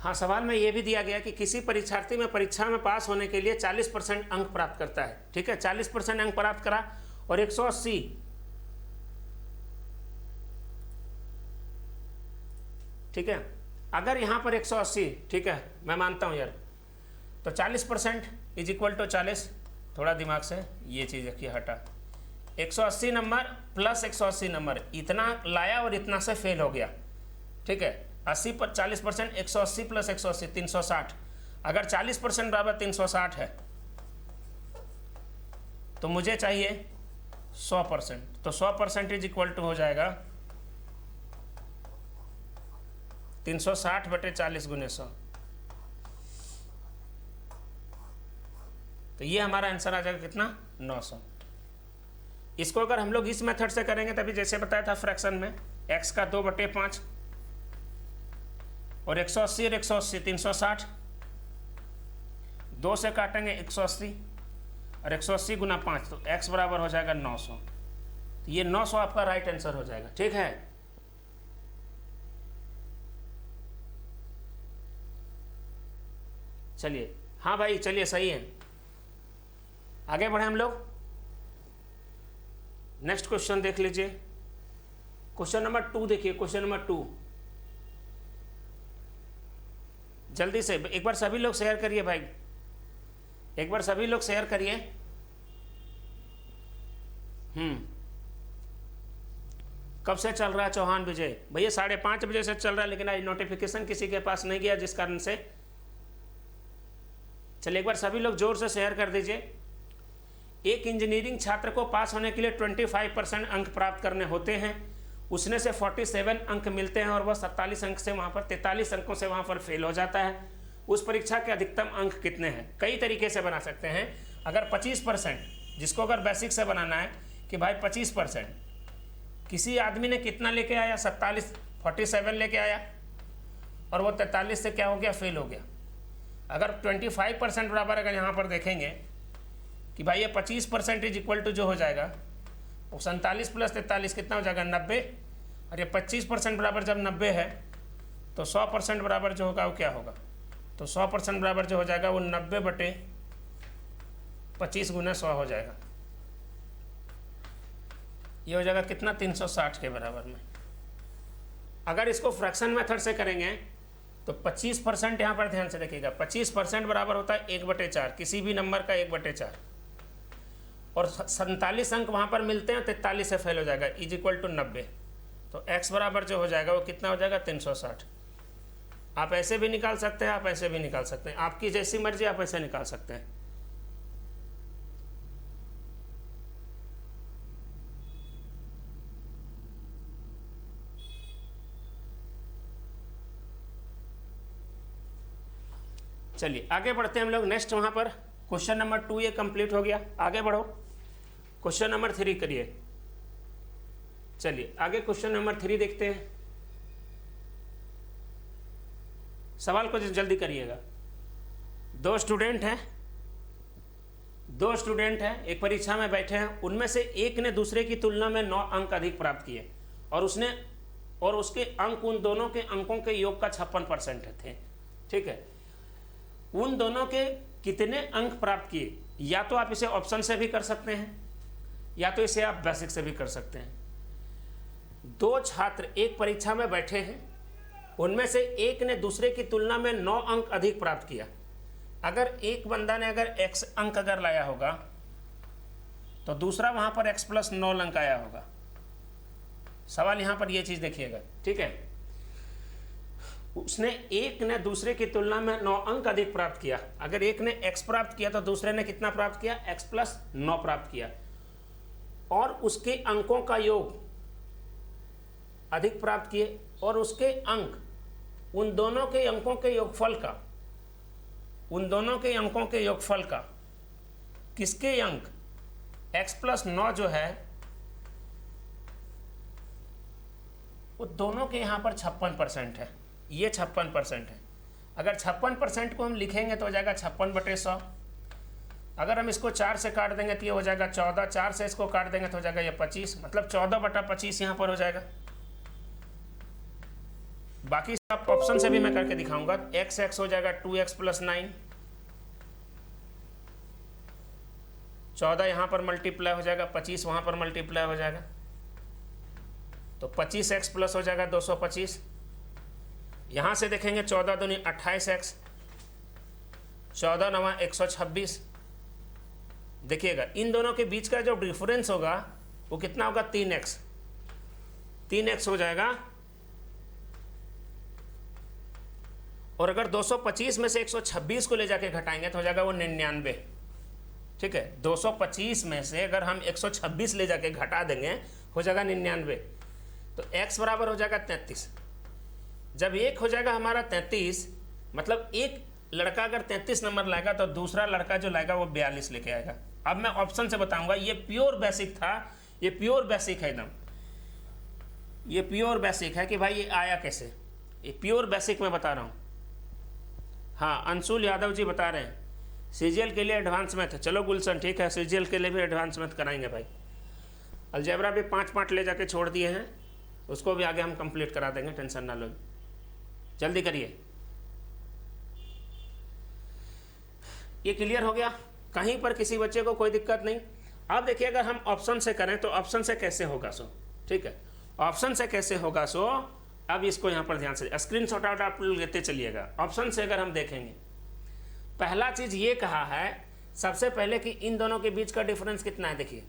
हाँ, सवाल में ये भी दिया गया कि किसी परीक्षार्थी में परीक्षा में पास होने के लिए 40% अंक प्राप्त करता है। ठीक है, 40% अंक प्राप्त करा और 180, ठीक है, अगर यहाँ पर 180, ठीक है, मैं मानता हूँ यार, तो 40% इज इक्वल टू 40, थोड़ा दिमाग से ये चीज़ रखिए, हटा, 180 नंबर प्लस 180 नंबर, इतना लाया और इतना से फेल हो गया। ठीक है, 80 पर 40%, 180 प्लस 180 360, अगर 40% बराबर 360 है तो मुझे चाहिए 100%, तो 100% इज इक्वल टू हो जाएगा 360 बटे 40 गुने 100। तो ये हमारा आंसर आ जाएगा कितना, 900। इसको अगर हम लोग इस मेथड से करेंगे तभी जैसे बताया था फ्रैक्शन में, x का 2/5 और 180 और 180 360, 2 से काटेंगे 180 और 180 गुना 5, तो x बराबर हो जाएगा 900। तो ये 900 आपका राइट आंसर हो जाएगा। ठीक है, चलिए, हाँ भाई चलिए, सही है, आगे बढ़े हम लोग। नेक्स्ट क्वेश्चन देख लीजिए, क्वेश्चन नंबर 2 देखिए, क्वेश्चन नंबर 2, जल्दी से एक बार सभी लोग शेयर करिए भाई, एक बार सभी लोग शेयर करिए। कब से चल रहा है चौहान विजय भैया? 5:30 बजे से चल रहा है, लेकिन आज नोटिफिकेशन किसी के पास नहीं गया, जिस कारण से, चलिए एक बार सभी लोग जोर से शेयर कर दीजिए। एक इंजीनियरिंग छात्र को पास होने के लिए 25% अंक प्राप्त करने होते हैं, उसने से 47 अंक मिलते हैं और वह 47 अंक से वहाँ पर 43 अंकों से वहाँ पर फेल हो जाता है। उस परीक्षा के अधिकतम अंक कितने हैं? कई तरीके से बना सकते हैं। अगर 25%, जिसको अगर बेसिक से बनाना है कि भाई 25%, किसी आदमी ने कितना लेके आया, 47 लेके आया और वो 43 से क्या हो गया, फेल हो गया। अगर 25% बराबर अगर यहाँ पर देखेंगे कि भाई ये 25% इज इक्वल टू जो हो जाएगा वो 47 प्लस 43 कितना हो जाएगा, 90, और ये 25% बराबर जब 90 है तो 100% बराबर जो होगा वो क्या होगा, तो 100% बराबर जो हो जाएगा वो 90 बटे 25 गुना 100 हो जाएगा। ये हो जाएगा कितना, 360 के बराबर में। अगर इसको फ्रैक्शन मेथड से करेंगे तो 25% यहाँ पर ध्यान से देखिएगा, 25% बराबर होता है 1/4, किसी भी नंबर का 1/4, और 47 अंक वहाँ पर मिलते हैं, 43 से फेल हो जाएगा, इज इक्वल टू 90। तो x बराबर जो हो जाएगा वो कितना हो जाएगा, 360। आप ऐसे भी निकाल सकते हैं, आप ऐसे भी निकाल सकते हैं, आपकी जैसी मर्जी आप ऐसे निकाल सकते हैं। चलिए आगे बढ़ते हैं हम लोग। नेक्स्ट वहाँ पर क्वेश्चन नंबर 2 ये कंप्लीट हो गया। आगे बढ़ो, क्वेश्चन नंबर 3 करिए। चलिए आगे क्वेश्चन नंबर 3 देखते हैं। सवाल को जल्दी करिएगा। दो स्टूडेंट हैं, एक परीक्षा में बैठे हैं, उनमें से एक ने दूसरे की तुलना में 9 अंक अधिक प्राप्त किए और उसके अंक उन दोनों के अंकों के योग का 56% थे। ठीक है, उन दोनों के कितने अंक प्राप्त किए? या तो आप इसे ऑप्शन से भी कर सकते हैं या तो इसे आप बेसिक से भी कर सकते हैं। 2 छात्र एक परीक्षा में बैठे हैं, उनमें से एक ने दूसरे की तुलना में 9 अंक अधिक प्राप्त किया। अगर एक बंदा ने अगर x अंक अगर लाया होगा तो दूसरा वहां पर x + 9 अंक आया होगा। सवाल यहां पर यह चीज देखिएगा। ठीक है, उसने एक ने दूसरे की तुलना में 9 अंक अधिक प्राप्त किया। अगर एक ने x प्राप्त किया तो दूसरे ने कितना प्राप्त किया, x + 9 प्राप्त किया, और उसके अंकों का योग अधिक प्राप्त किए, और उसके अंक उन दोनों के अंकों के योगफल का किसके अंक x + 9 जो है वो दोनों के यहाँ पर 56% है। ये 56% है। अगर 56% को हम लिखेंगे तो हो जाएगा 56/100। अगर हम इसको 4 से काट देंगे तो ये हो जाएगा 14, 4 से इसको काट देंगे तो हो जाएगा ये 25, मतलब 14/25 यहाँ पर हो जाएगा। बाकी सब ऑप्शन से भी मैं करके दिखाऊंगा। x हो जाएगा 2x + 9, 14 यहाँ पर मल्टीप्लाई हो जाएगा, 25 वहाँ पर मल्टीप्लाई हो जाएगा, तो 25x प्लस हो जाएगा 225। यहाँ से देखेंगे 14 दूनी 28x, 14 9 126। देखिएगा इन दोनों के बीच का जो डिफरेंस होगा वो कितना होगा, 3x, 3x हो जाएगा। और अगर 225 में से 126 को ले जाके घटाएंगे तो हो जाएगा वो 99। ठीक है, 225 में से अगर हम 126 ले जाके घटा देंगे हो जाएगा 99, तो x बराबर हो जाएगा 33। जब एक हो जाएगा हमारा 33, मतलब एक लड़का अगर 33 नंबर लाएगा तो दूसरा लड़का जो लाएगा वो 42 लेके आएगा। अब मैं ऑप्शन से बताऊंगा, ये प्योर बेसिक था, ये प्योर बेसिक है एकदम, ये प्योर बेसिक है कि भाई ये आया कैसे, ये प्योर बेसिक मैं बता रहा हूँ। हाँ, अंशुल यादव जी बता रहे हैं सीजीएल के लिए एडवांस मैथ है। चलो गुलशन ठीक है, सीजीएल के लिए भी एडवांस मैथ कराएंगे भाई। अलजेब्रा भी 5 पार्ट ले जाके छोड़ दिए हैं, उसको भी आगे हम कंप्लीट करा देंगे, टेंशन ना लो, जल्दी करिए। ये क्लियर हो गया, कहीं पर किसी बच्चे को कोई दिक्कत नहीं। अब देखिए अगर हम ऑप्शन से करें तो ऑप्शन से कैसे होगा सो, ठीक है, ऑप्शन से कैसे होगा सो, अब इसको यहाँ पर ध्यान से स्क्रीनशॉट आउट आप लेते चलिएगा। ऑप्शन से अगर हम देखेंगे, पहला चीज ये कहा है सबसे पहले कि इन दोनों के बीच का डिफरेंस कितना है। देखिए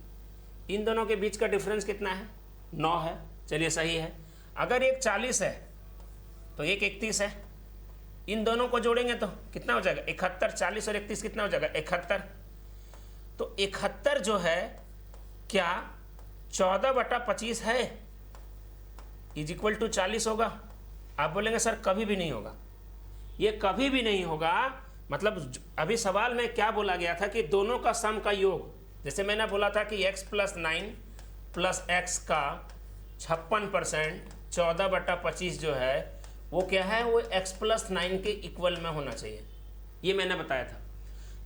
इन दोनों के बीच का डिफरेंस कितना है, 9 है, चलिए सही है। अगर एक 40 है तो एक 31 है, इन दोनों को जोड़ेंगे तो कितना हो जाएगा 71, 40 और 31 कितना हो जाएगा 71। तो 71 जो है क्या 14/25 है = 40 होगा। आप बोलेंगे सर कभी भी नहीं होगा, ये कभी भी नहीं होगा। मतलब अभी सवाल में क्या बोला गया था कि दोनों का सम का योग, जैसे मैंने बोला था कि x + 9 + x का 56%, 14/25 जो है वो क्या है, वो x + 9 के इक्वल में होना चाहिए, ये मैंने बताया था।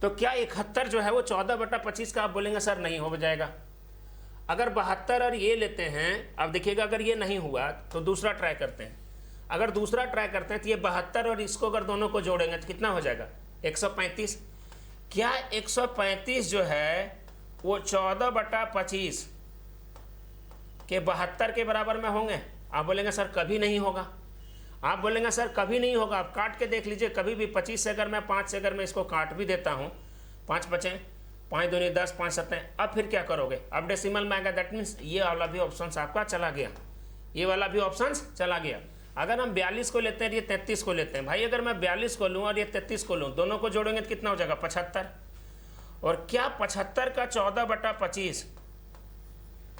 तो क्या 71 जो है वो 14/25 का, आप बोलेंगे सर नहीं हो जाएगा। अगर 72 और ये लेते हैं, अब देखिएगा अगर ये नहीं हुआ तो दूसरा ट्राई करते हैं। अगर दूसरा ट्राई करते हैं तो ये 72 और इसको अगर दोनों को जोड़ेंगे तो कितना हो जाएगा 135। क्या 135 जो है वो 14/25 के 72 के बराबर में होंगे? आप बोलेंगे सर कभी नहीं होगा। आप बोलेंगे सर कभी नहीं होगा, आप काट के देख लीजिए कभी भी। 25 से अगर मैं 5 से अगर मैं इसको काट भी देता हूँ, 5 बचे, 5 दूनी 10, 5 7, अब फिर क्या करोगे, अब डेसिमल में आएगा। दैट मीन्स ये वाला भी ऑप्शन आपका चला गया, ये वाला भी ऑप्शन चला गया। अगर हम 42 को लेते हैं, ये 33 को लेते हैं, भाई अगर मैं 42 को लूँ और ये 33 को लूँ, दोनों को जोड़ेंगे तो कितना हो जाएगा 75। और क्या 75 का 14/25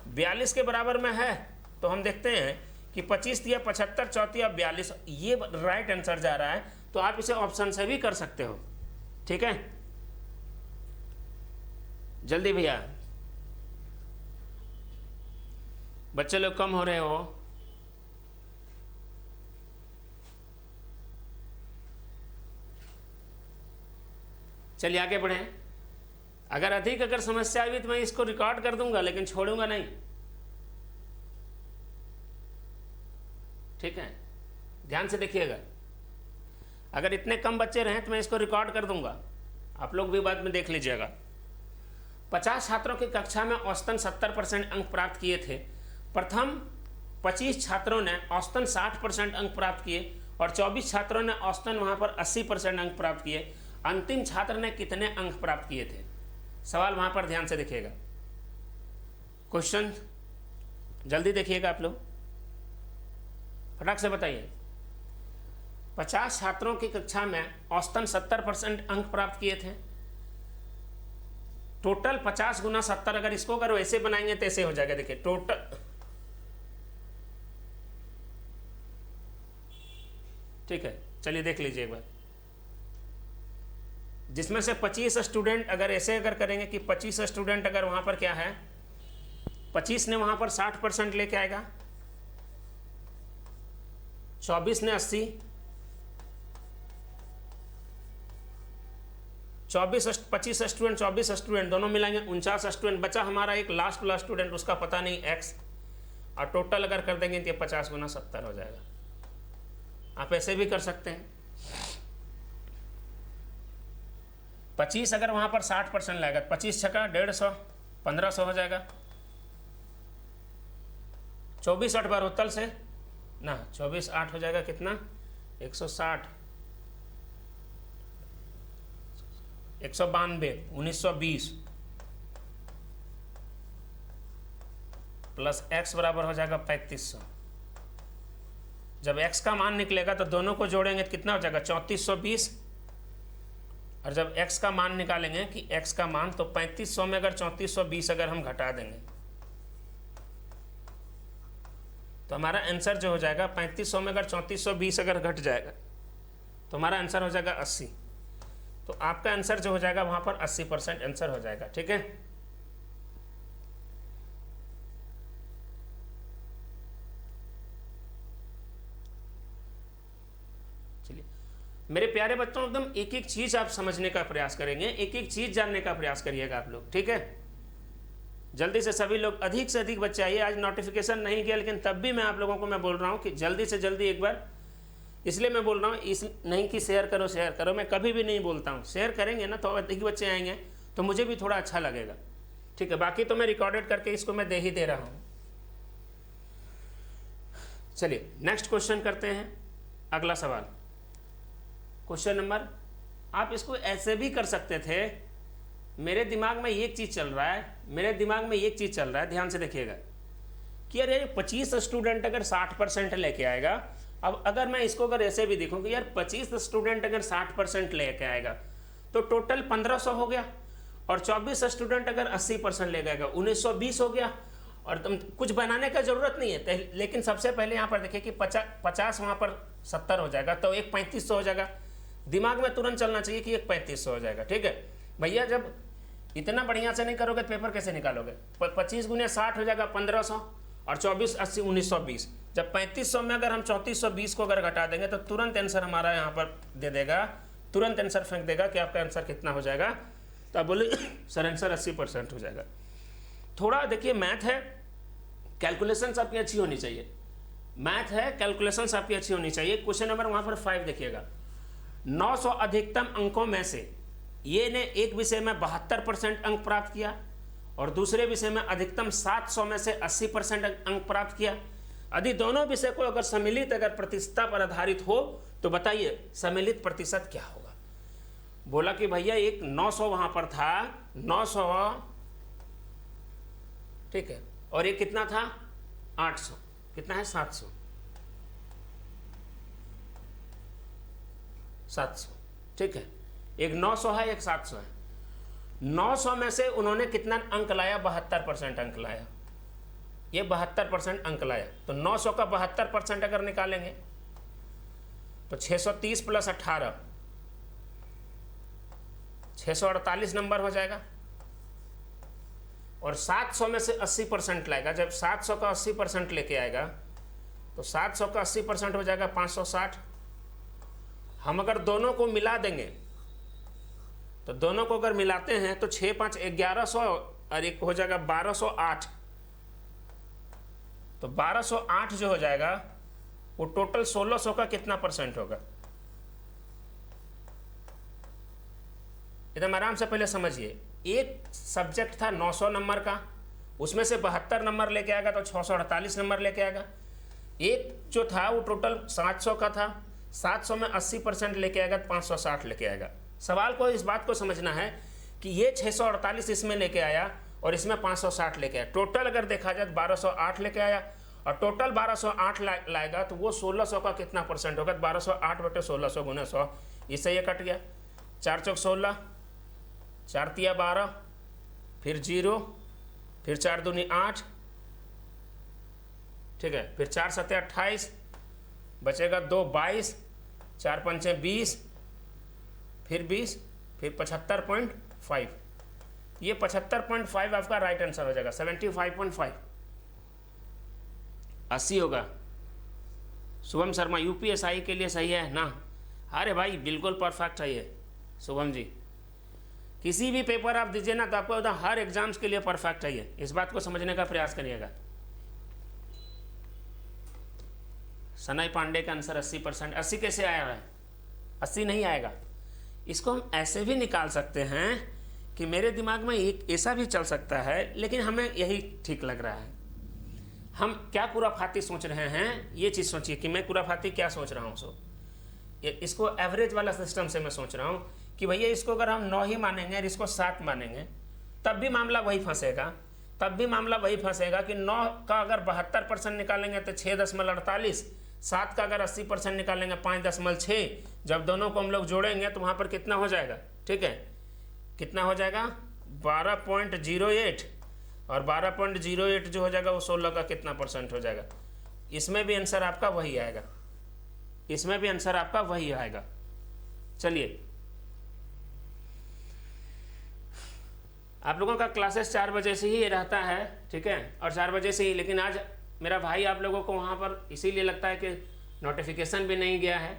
42 के बराबर में है? तो हम देखते हैं कि 25 दिया 75, 34 अब 42, ये राइट आंसर जा रहा है। तो आप इसे ऑप्शन से भी कर सकते हो, ठीक है। जल्दी भैया, बच्चे लोग कम हो रहे हो। चलिए आगे बढ़ें। अगर अधिक अगर समस्या आई तो मैं इसको रिकॉर्ड कर दूंगा, लेकिन छोड़ूंगा नहीं, ठीक है। ध्यान से देखिएगा, अगर इतने कम बच्चे रहें तो मैं इसको रिकॉर्ड कर दूंगा, आप लोग भी बाद में देख लीजिएगा। 50 छात्रों की कक्षा में औसतन 70% अंक प्राप्त किए थे। प्रथम 25 छात्रों ने औसतन 60% अंक प्राप्त किए और 24 छात्रों ने औसतन वहां पर 80% अंक प्राप्त किए। अंतिम छात्र ने कितने अंक प्राप्त किए थे? सवाल वहां पर ध्यान से देखिएगा, क्वेश्चन जल्दी देखिएगा आप लोग, फटाक से बताइए। 50 छात्रों की कक्षा में औसतन 70% अंक प्राप्त किए थे। टोटल 50 × 70, अगर इसको अगर वैसे बनाएंगे तो ऐसे हो जाएगा। देखिए टोटल, ठीक है, चलिए देख लीजिए एक बार। जिसमें से 25 स्टूडेंट अगर ऐसे अगर करेंगे कि 25 स्टूडेंट अगर वहां पर क्या है, 25 ने वहां पर 60% लेके आएगा, 24 ने 80, 25 स्टूडेंट 24 स्टूडेंट दोनों मिलाएंगे 49 स्टूडेंट। बचा हमारा एक लास्ट वाला स्टूडेंट, उसका पता नहीं x, और टोटल अगर कर देंगे तो 50 × 70 हो जाएगा। आप ऐसे भी कर सकते हैं। 25 अगर वहाँ पर 60% लागत, 25 छक्का 150, 1500 हो जाएगा। 24 8 बार होतल से ना, 24 8 हो जाएगा कितना, 160, 192, 1920 प्लस x बराबर हो जाएगा 3500। जब x का मान निकलेगा तो दोनों को जोड़ेंगे तो कितना हो जाएगा, 3420। और जब x का मान निकालेंगे कि x का मान, तो 3500 में अगर 3420 अगर हम घटा देंगे तो हमारा आंसर जो हो जाएगा 3500 में अगर 3420 अगर घट जाएगा तो हमारा आंसर हो जाएगा 80। तो आपका आंसर जो हो जाएगा वहाँ पर 80% आंसर हो जाएगा। ठीक है, चलिए मेरे प्यारे बच्चों, एकदम एक एक चीज़ आप समझने का प्रयास करेंगे, एक एक चीज़ जानने का प्रयास करिएगा आप लोग। ठीक है, जल्दी से सभी लोग, अधिक से अधिक बच्चे आइए। आज नोटिफिकेशन नहीं किया लेकिन तब भी मैं आप लोगों को मैं बोल रहा हूँ कि जल्दी से जल्दी एक बार, इसलिए मैं बोल रहा हूँ इस नहीं कि शेयर करो शेयर करो, मैं कभी भी नहीं बोलता हूँ। शेयर करेंगे ना तो अधिक बच्चे आएंगे तो मुझे भी थोड़ा अच्छा लगेगा। ठीक है, बाकी तो मैं रिकॉर्डेड करके इसको मैं दे ही दे रहा हूँ। चलिए नेक्स्ट क्वेश्चन करते हैं। अगला सवाल, क्वेश्चन नंबर, आप इसको ऐसे भी कर सकते थे। मेरे दिमाग में एक चीज़ चल रहा है, मेरे दिमाग में एक चीज़ चल रहा है, ध्यान से देखिएगा कि यार 25 स्टूडेंट अगर 60% लेके आएगा, अब अगर मैं इसको अगर ऐसे भी देखूँ कि यार 25 स्टूडेंट अगर 60% लेके आएगा तो टोटल 1500 हो गया, और 24 स्टूडेंट अगर 80% ले जाएगा 1920 हो गया। और तुम कुछ बनाने का ज़रूरत नहीं है, लेकिन सबसे पहले यहाँ पर देखिए कि 50 वहाँ पर 70 हो जाएगा तो एक 3500 हो जाएगा। दिमाग में तुरंत चलना चाहिए कि एक 3500 हो जाएगा। ठीक है भैया, जब इतना बढ़िया से नहीं करोगे तो पेपर कैसे निकालोगे। 25 गुने 60 हो जाएगा 1500, और 24 80 1920। जब 3500 में अगर हम 3420 को अगर घटा देंगे तो तुरंत आंसर हमारा यहाँ पर दे देगा, तुरंत आंसर फेंक देगा कि आपका आंसर कितना हो जाएगा। तो आप बोले सर आंसर 80% हो जाएगा। थोड़ा देखिए, मैथ है, कैलकुलेशंस आपकी अच्छी होनी चाहिए। मैथ है, कैलकुलेशंस आपकी अच्छी होनी चाहिए। क्वेश्चन नंबर वहाँ पर 5 देखिएगा, 900 अधिकतम अंकों में से ये ने एक विषय में 72% अंक प्राप्त किया और दूसरे विषय में अधिकतम 700 में से 80% अंक प्राप्त किया। यदि दोनों विषय को अगर सम्मिलित अगर प्रतिशतता पर आधारित हो तो बताइए सम्मिलित प्रतिशत क्या होगा। बोला कि भैया एक 900 वहां पर था, 900, ठीक है, और एक कितना था 800, कितना है 700, 700, ठीक है, एक 900 है एक 700 है। 900 में से उन्होंने कितना अंक लाया, 72% अंक लाया, ये 72% अंक लाया। तो 900 का 72% अगर निकालेंगे तो 630 प्लस 18 648 नंबर हो जाएगा। और 700 में से 80% लाएगा, जब 700 का 80% लेके आएगा तो 700 का 80% हो जाएगा 560। हम अगर दोनों को मिला देंगे तो दोनों को अगर मिलाते हैं तो 6 5 1100 और एक हो जाएगा 1208। तो 1208 जो हो जाएगा वो टोटल 1600 का कितना परसेंट होगा, एकदम आराम से पहले समझिए। एक सब्जेक्ट था 900 नंबर का, उसमें से 72 नंबर लेके आएगा तो 648 नंबर लेके आएगा। एक जो था वो टोटल 700 का था, 700 में 80% लेके आएगा तो 560 लेके आएगा। सवाल को इस बात को समझना है कि ये 648 इसमें लेके आया और इसमें 560 लेके आया। टोटल अगर देखा जाए तो 1208 लेके आया, और टोटल 1208 लाएगा तो वो 1600 का कितना परसेंट होगा, 1208 बटे 1600 गुने 100, इससे ये कट गया। 4 चौक 16, 4 तिया 12, फिर 0, फिर 4 दूनी 8, ठीक है, फिर 4 सत्ते 28, बचेगा 2 22, 4 पंचे 20, फिर 20, फिर 75.5। ये 75.5 आपका राइट आंसर हो जाएगा। 75.5 80 होगा। शुभम शर्मा यूपीएसआई के लिए सही है ना? अरे भाई बिल्कुल परफेक्ट है ये शुभम जी। किसी भी पेपर आप दीजिए ना तो आपको होता हर एग्जाम्स के लिए परफेक्ट है ये, इस बात को समझने का प्रयास करिएगा। सनाई पांडे का आंसर 80%। 80 कैसे आया है? 80 नहीं आएगा। इसको हम ऐसे भी निकाल सकते हैं कि मेरे दिमाग में एक ऐसा भी चल सकता है, लेकिन हमें यही ठीक लग रहा है। हम क्या खुराफाती सोच रहे हैं, ये चीज़ सोचिए कि मैं खुराफाती क्या सोच रहा हूँ। इसको एवरेज वाला सिस्टम से मैं सोच रहा हूँ कि भैया इसको अगर हम 9 ही मानेंगे और इसको 7 मानेंगे तब भी मामला वही फंसेगा। कि 9 का अगर 72% निकालेंगे तो 6.48, 7 का अगर 80% निकालेंगे 5.6। जब दोनों को हम लोग जोड़ेंगे तो वहाँ पर कितना हो जाएगा? ठीक है, कितना हो जाएगा? 12.08, और 12.08 जो हो जाएगा वो 16 का कितना परसेंट हो जाएगा? इसमें भी आंसर आपका वही आएगा। चलिए, आप लोगों का क्लासेस 4 बजे से ही रहता है, ठीक है, और 4 बजे से ही, लेकिन आज मेरा भाई आप लोगों को वहाँ पर इसीलिए लगता है कि नोटिफिकेशन भी नहीं गया है।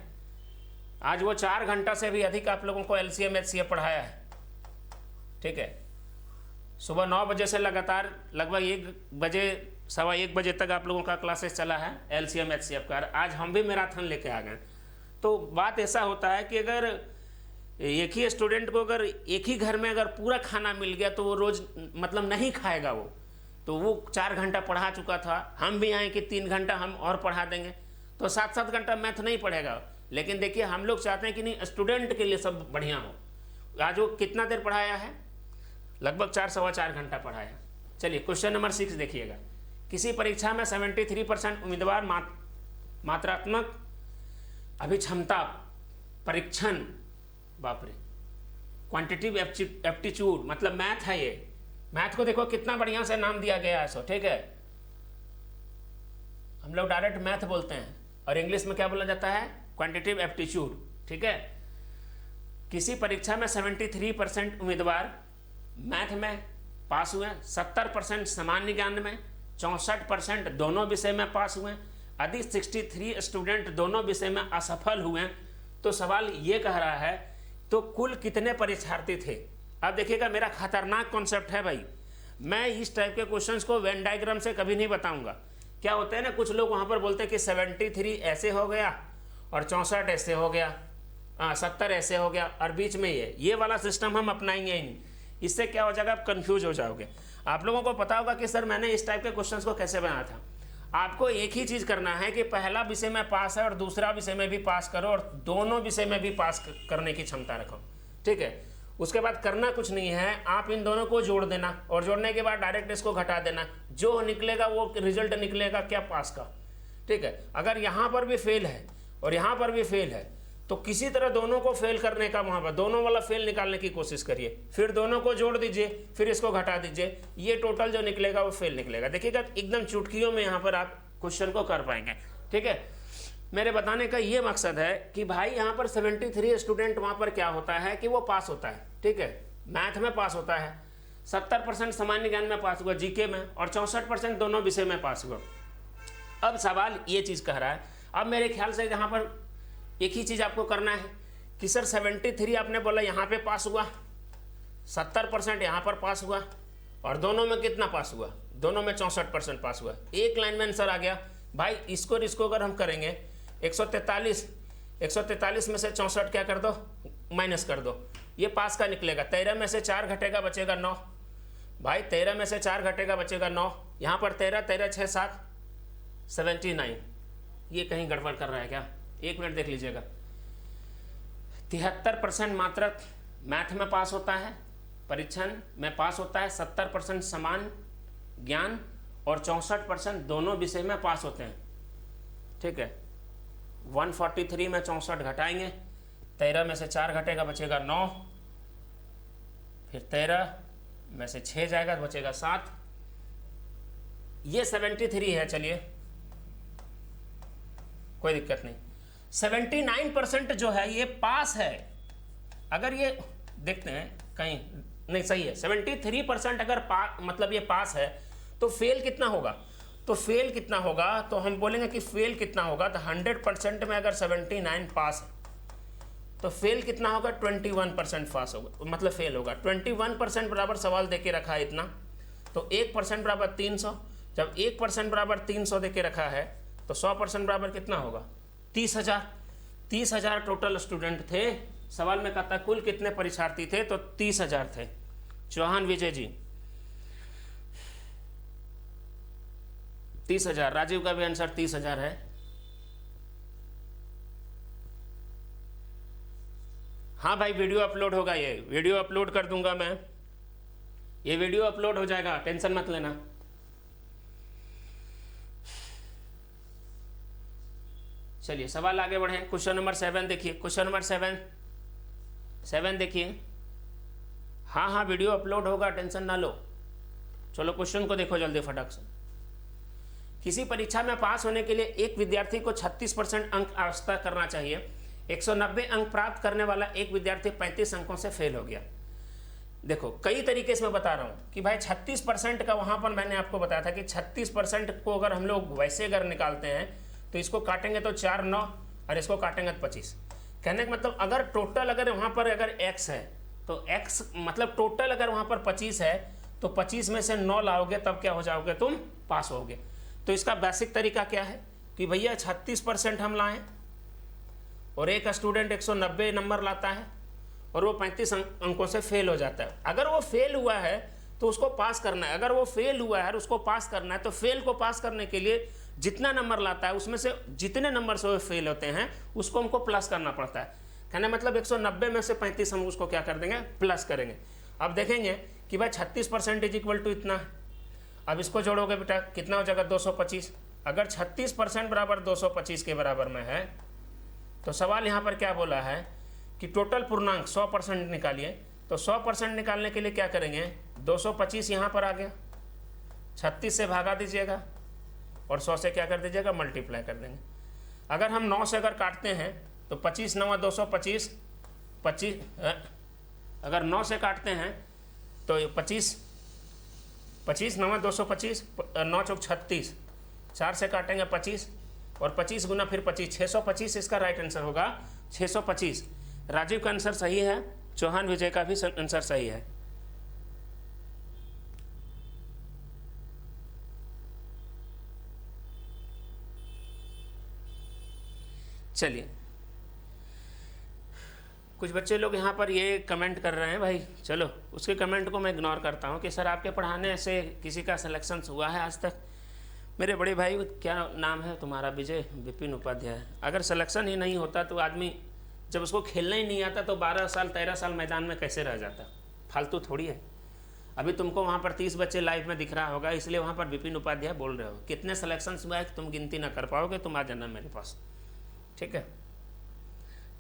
आज वो 4 घंटा से भी अधिक आप लोगों को LCM HCF पढ़ाया है, ठीक है। सुबह 9 बजे से लगातार लगभग 1 बजे, 1:15 बजे तक आप लोगों का क्लासेस चला है LCM HCF का। आज हम भी मैराथन लेके आ गए। तो बात ऐसा होता है कि अगर एक ही स्टूडेंट को अगर एक ही घर में अगर पूरा खाना मिल गया तो वो रोज़ मतलब नहीं खाएगा। वो 4 घंटा पढ़ा चुका था, हम भी आए कि 3 घंटा हम और पढ़ा देंगे, तो 7-7 घंटा मैथ नहीं पढ़ेगा। लेकिन देखिए, हम लोग चाहते हैं कि नहीं, स्टूडेंट के लिए सब बढ़िया हो। आज वो कितना देर पढ़ाया है? लगभग 4-4.25 घंटा पढ़ाया। चलिए, क्वेश्चन नंबर 6 देखिएगा। किसी परीक्षा में 73% उम्मीदवार मात्रात्मक अभिक्षमता परीक्षण, बाप रे, क्वांटिटिव एप्टीट्यूड मतलब मैथ है। ये मैथ को देखो कितना बढ़िया से नाम दिया गया है सो, ठीक है। हम लोग डायरेक्ट मैथ बोलते हैं और इंग्लिश में क्या बोला जाता है? क्वांटिटिव एप्टीट्यूड, ठीक है। किसी परीक्षा में 73% उम्मीदवार मैथ में पास हुए, 70% सामान्य ज्ञान में, 64% दोनों विषय में पास हुए, यदि 63 स्टूडेंट दोनों विषय में असफल हुए तो सवाल ये कह रहा है तो कुल कितने परीक्षार्थी थे। अब देखिएगा, मेरा खतरनाक कॉन्सेप्ट है भाई। मैं इस टाइप के क्वेश्चंस को वेन डायग्राम से कभी नहीं बताऊंगा। क्या होता है ना, कुछ लोग वहाँ पर बोलते हैं कि 73 ऐसे हो गया और 64 ऐसे हो गया, 70 ऐसे हो गया, और बीच में ये वाला सिस्टम हम अपनाएंगे ही नहीं। इससे क्या हो जाएगा, आप कन्फ्यूज हो जाओगे। आप लोगों को पता होगा कि सर मैंने इस टाइप के क्वेश्चंस को कैसे बनाया था। आपको एक ही चीज़ करना है कि पहला विषय में पास है और दूसरा विषय में भी पास करो, और दोनों विषय में भी पास करने की क्षमता रखो, ठीक है। उसके बाद करना कुछ नहीं है, आप इन दोनों को जोड़ देना और जोड़ने के बाद डायरेक्ट इसको घटा देना, जो निकलेगा वो रिजल्ट निकलेगा क्या, पास का, ठीक है। अगर यहाँ पर भी फेल है और यहाँ पर भी फेल है तो किसी तरह दोनों को फेल करने का, वहाँ पर दोनों वाला फेल निकालने की कोशिश करिए, फिर दोनों को जोड़ दीजिए, फिर इसको घटा दीजिए, ये टोटल जो निकलेगा वो फेल निकलेगा। देखिएगा, एकदम चुटकियों में यहाँ पर आप क्वेश्चन को कर पाएंगे, ठीक है। मेरे बताने का ये मकसद है कि भाई यहाँ पर 73 स्टूडेंट, वहाँ पर क्या होता है कि वो पास होता है, ठीक है, मैथ में पास होता है, 70% सामान्य ज्ञान में पास हुआ, जीके में, और 64% दोनों विषय में पास हुआ। अब सवाल ये चीज़ कह रहा है, अब मेरे ख्याल से यहाँ पर एक ही चीज़ आपको करना है कि सर 73 आपने बोला यहाँ पे पास हुआ, 70% यहाँ पर पास हुआ, और दोनों में कितना पास हुआ, दोनों में 64% पास हुआ। एक लाइन में आंसर आ गया भाई। इसको अगर हम करेंगे 143 में से 64 क्या कर दो, माइनस कर दो, ये पास का निकलेगा। 13 में से 4 घटेगा बचेगा 9, भाई 13 में से 4 घटेगा बचेगा 9, यहाँ पर 13 6 7 79। ये कहीं गड़बड़ कर रहा है क्या? एक मिनट देख लीजिएगा। 73% मात्र मैथ में पास होता है, परीक्षण में पास होता है, 70% समान ज्ञान और 64% दोनों विषय में पास होते हैं, ठीक है। 143 में 64 घटाएंगे, 13 में से 4 घटेगा बचेगा 9, फिर 13 में से 6 जाएगा तो बचेगा 7। ये 73 है, चलिए कोई दिक्कत नहीं। 79% जो है ये पास है। अगर ये देखते हैं कहीं नहीं, सही है, 73% अगर मतलब ये पास है तो फेल कितना होगा, तो हम बोलेंगे कि फेल कितना होगा, तो 100% में अगर 79 पास है तो फेल कितना होगा, 21% पास होगा, मतलब फेल होगा। 21% बराबर सवाल देके रखा है इतना, तो 1% बराबर 300। जब 1% बराबर 300 देके रखा है तो 100% बराबर कितना होगा 30,000। 30,000 टोटल स्टूडेंट थे। सवाल में कहता कुल कितने परीक्षार्थी थे, तो 30,000 थे। चौहान विजय जी 30,000। राजीव का भी आंसर 30,000 है। हाँ भाई वीडियो अपलोड होगा, ये वीडियो अपलोड कर दूंगा मैं, ये वीडियो अपलोड हो जाएगा, टेंशन मत लेना। चलिए सवाल आगे बढ़े। क्वेश्चन नंबर 7 देखिए। क्वेश्चन नंबर 7 देखिए। हाँ हाँ वीडियो अपलोड होगा, टेंशन ना लो। चलो क्वेश्चन को देखो जल्दी फटाक से। किसी परीक्षा में पास होने के लिए एक विद्यार्थी को 36% अंक आवश्यकता करना चाहिए। 190 अंक प्राप्त करने वाला एक विद्यार्थी 35 अंकों से फेल हो गया। देखो कई तरीके से मैं बता रहा हूँ कि भाई 36% का वहाँ पर मैंने आपको बताया था कि 36% को अगर हम लोग वैसे अगर निकालते हैं तो इसको काटेंगे तो 4 9 और इसको काटेंगे तो 25। कहने का मतलब अगर टोटल अगर वहाँ पर अगर x है तो x मतलब टोटल अगर वहाँ पर 25 है तो 25 में से 9 लाओगे तब क्या हो जाओगे, तुम पास होगे। तो इसका बेसिक तरीका क्या है कि भैया 36% हम लाएं और एक स्टूडेंट 190 नंबर लाता है और वो 35 अंकों से फेल हो जाता है। अगर वो फेल हुआ है तो उसको पास करना है। अगर वो फेल हुआ है और उसको पास करना है तो फेल को पास करने के लिए जितना नंबर लाता है उसमें से जितने नंबर से वो फेल होते हैं उसको हमको प्लस करना पड़ता है। कहना मतलब 190 में से 35 हम उसको क्या कर देंगे, प्लस करेंगे। अब देखेंगे कि भाई 36% इज इक्वल टू इतना है। अब इसको जोड़ोगे बेटा कितना हो जाएगा 225। अगर 36% बराबर 225 के बराबर में है तो सवाल यहाँ पर क्या बोला है कि टोटल पूर्णांक 100% निकालिए। तो 100% निकालने के लिए क्या करेंगे, 225 यहाँ पर आ गया, 36 से भागा दीजिएगा और 100 से क्या कर दीजिएगा, मल्टीप्लाई कर देंगे। अगर हम 9 से अगर काटते हैं तो 25 9 225 25, अगर 9 से काटते हैं तो 25 9 225 9 चौक 36, 4 से काटेंगे 25 और 25 गुना फिर 25, 625 इसका राइट आंसर होगा 625। राजीव का आंसर सही है, चौहान विजय का भी आंसर सही है। चलिए कुछ बच्चे लोग यहाँ पर ये कमेंट कर रहे हैं भाई, चलो उसके कमेंट को मैं इग्नोर करता हूँ कि सर आपके पढ़ाने से किसी का सिलेक्शन हुआ है आज तक। मेरे बड़े भाई क्या नाम है तुम्हारा, विजय विपिन उपाध्याय। अगर सिलेक्शन ही नहीं होता तो आदमी जब उसको खेलना ही नहीं आता तो 12 साल 13 साल मैदान में कैसे रह जाता, फालतू थोड़ी है। अभी तुमको वहाँ पर 30 बच्चे लाइव में दिख रहा होगा इसलिए वहाँ पर विपिन उपाध्याय बोल रहे हो। कितने सिलेक्शन हुआ है तुम गिनती ना कर पाओगे, तुम आ जाना मेरे पास, ठीक है।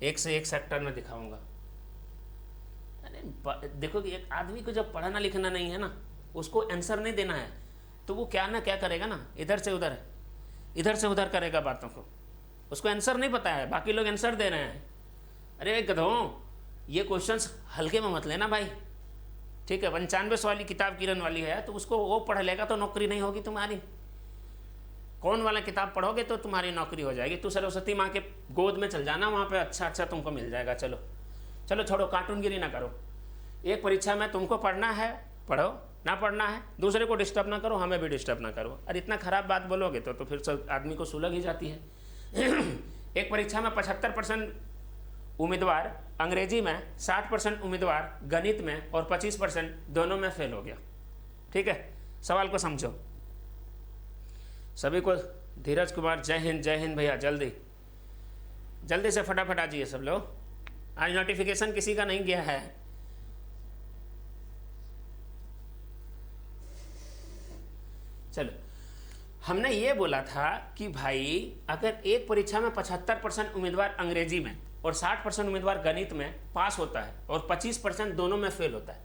एक से एक सेक्टर में दिखाऊंगा। अरे देखो कि एक आदमी को जब पढ़ना लिखना नहीं है ना, उसको आंसर नहीं देना है तो वो क्या ना क्या करेगा ना, इधर से उधर करेगा बातों को। उसको आंसर नहीं पता है, बाकी लोग आंसर दे रहे हैं। अरे गधों, ये क्वेश्चंस हल्के में मत लेना भाई, ठीक है। 95 वाली किताब किरण वाली है तो उसको वो पढ़ लेगा तो नौकरी नहीं होगी तुम्हारी। कौन वाला किताब पढ़ोगे तो तुम्हारी नौकरी हो जाएगी। तू सरस्वती माँ के गोद में चल जाना, वहाँ पे अच्छा तुमको मिल जाएगा। चलो चलो छोड़ो, कार्टूनगिरी ना करो। एक परीक्षा में तुमको पढ़ना है पढ़ो, ना पढ़ना है दूसरे को डिस्टर्ब ना करो, हमें भी डिस्टर्ब ना करो। अरे इतना खराब बात बोलोगे तो फिर सब आदमी को सुलग ही जाती है। एक परीक्षा में 75% उम्मीदवार अंग्रेजी में, 60% उम्मीदवार गणित में और 25% दोनों में फेल हो गया, ठीक है। सवाल को समझो सभी को। धीरज कुमार जय हिंद भैया, जल्दी से फटाफट आ जाइए सब लोग। आज नोटिफिकेशन किसी का नहीं गया है। चलो हमने ये बोला था कि भाई अगर एक परीक्षा में 75% उम्मीदवार अंग्रेजी में और 60% उम्मीदवार गणित में पास होता है और 25% दोनों में फेल होता है।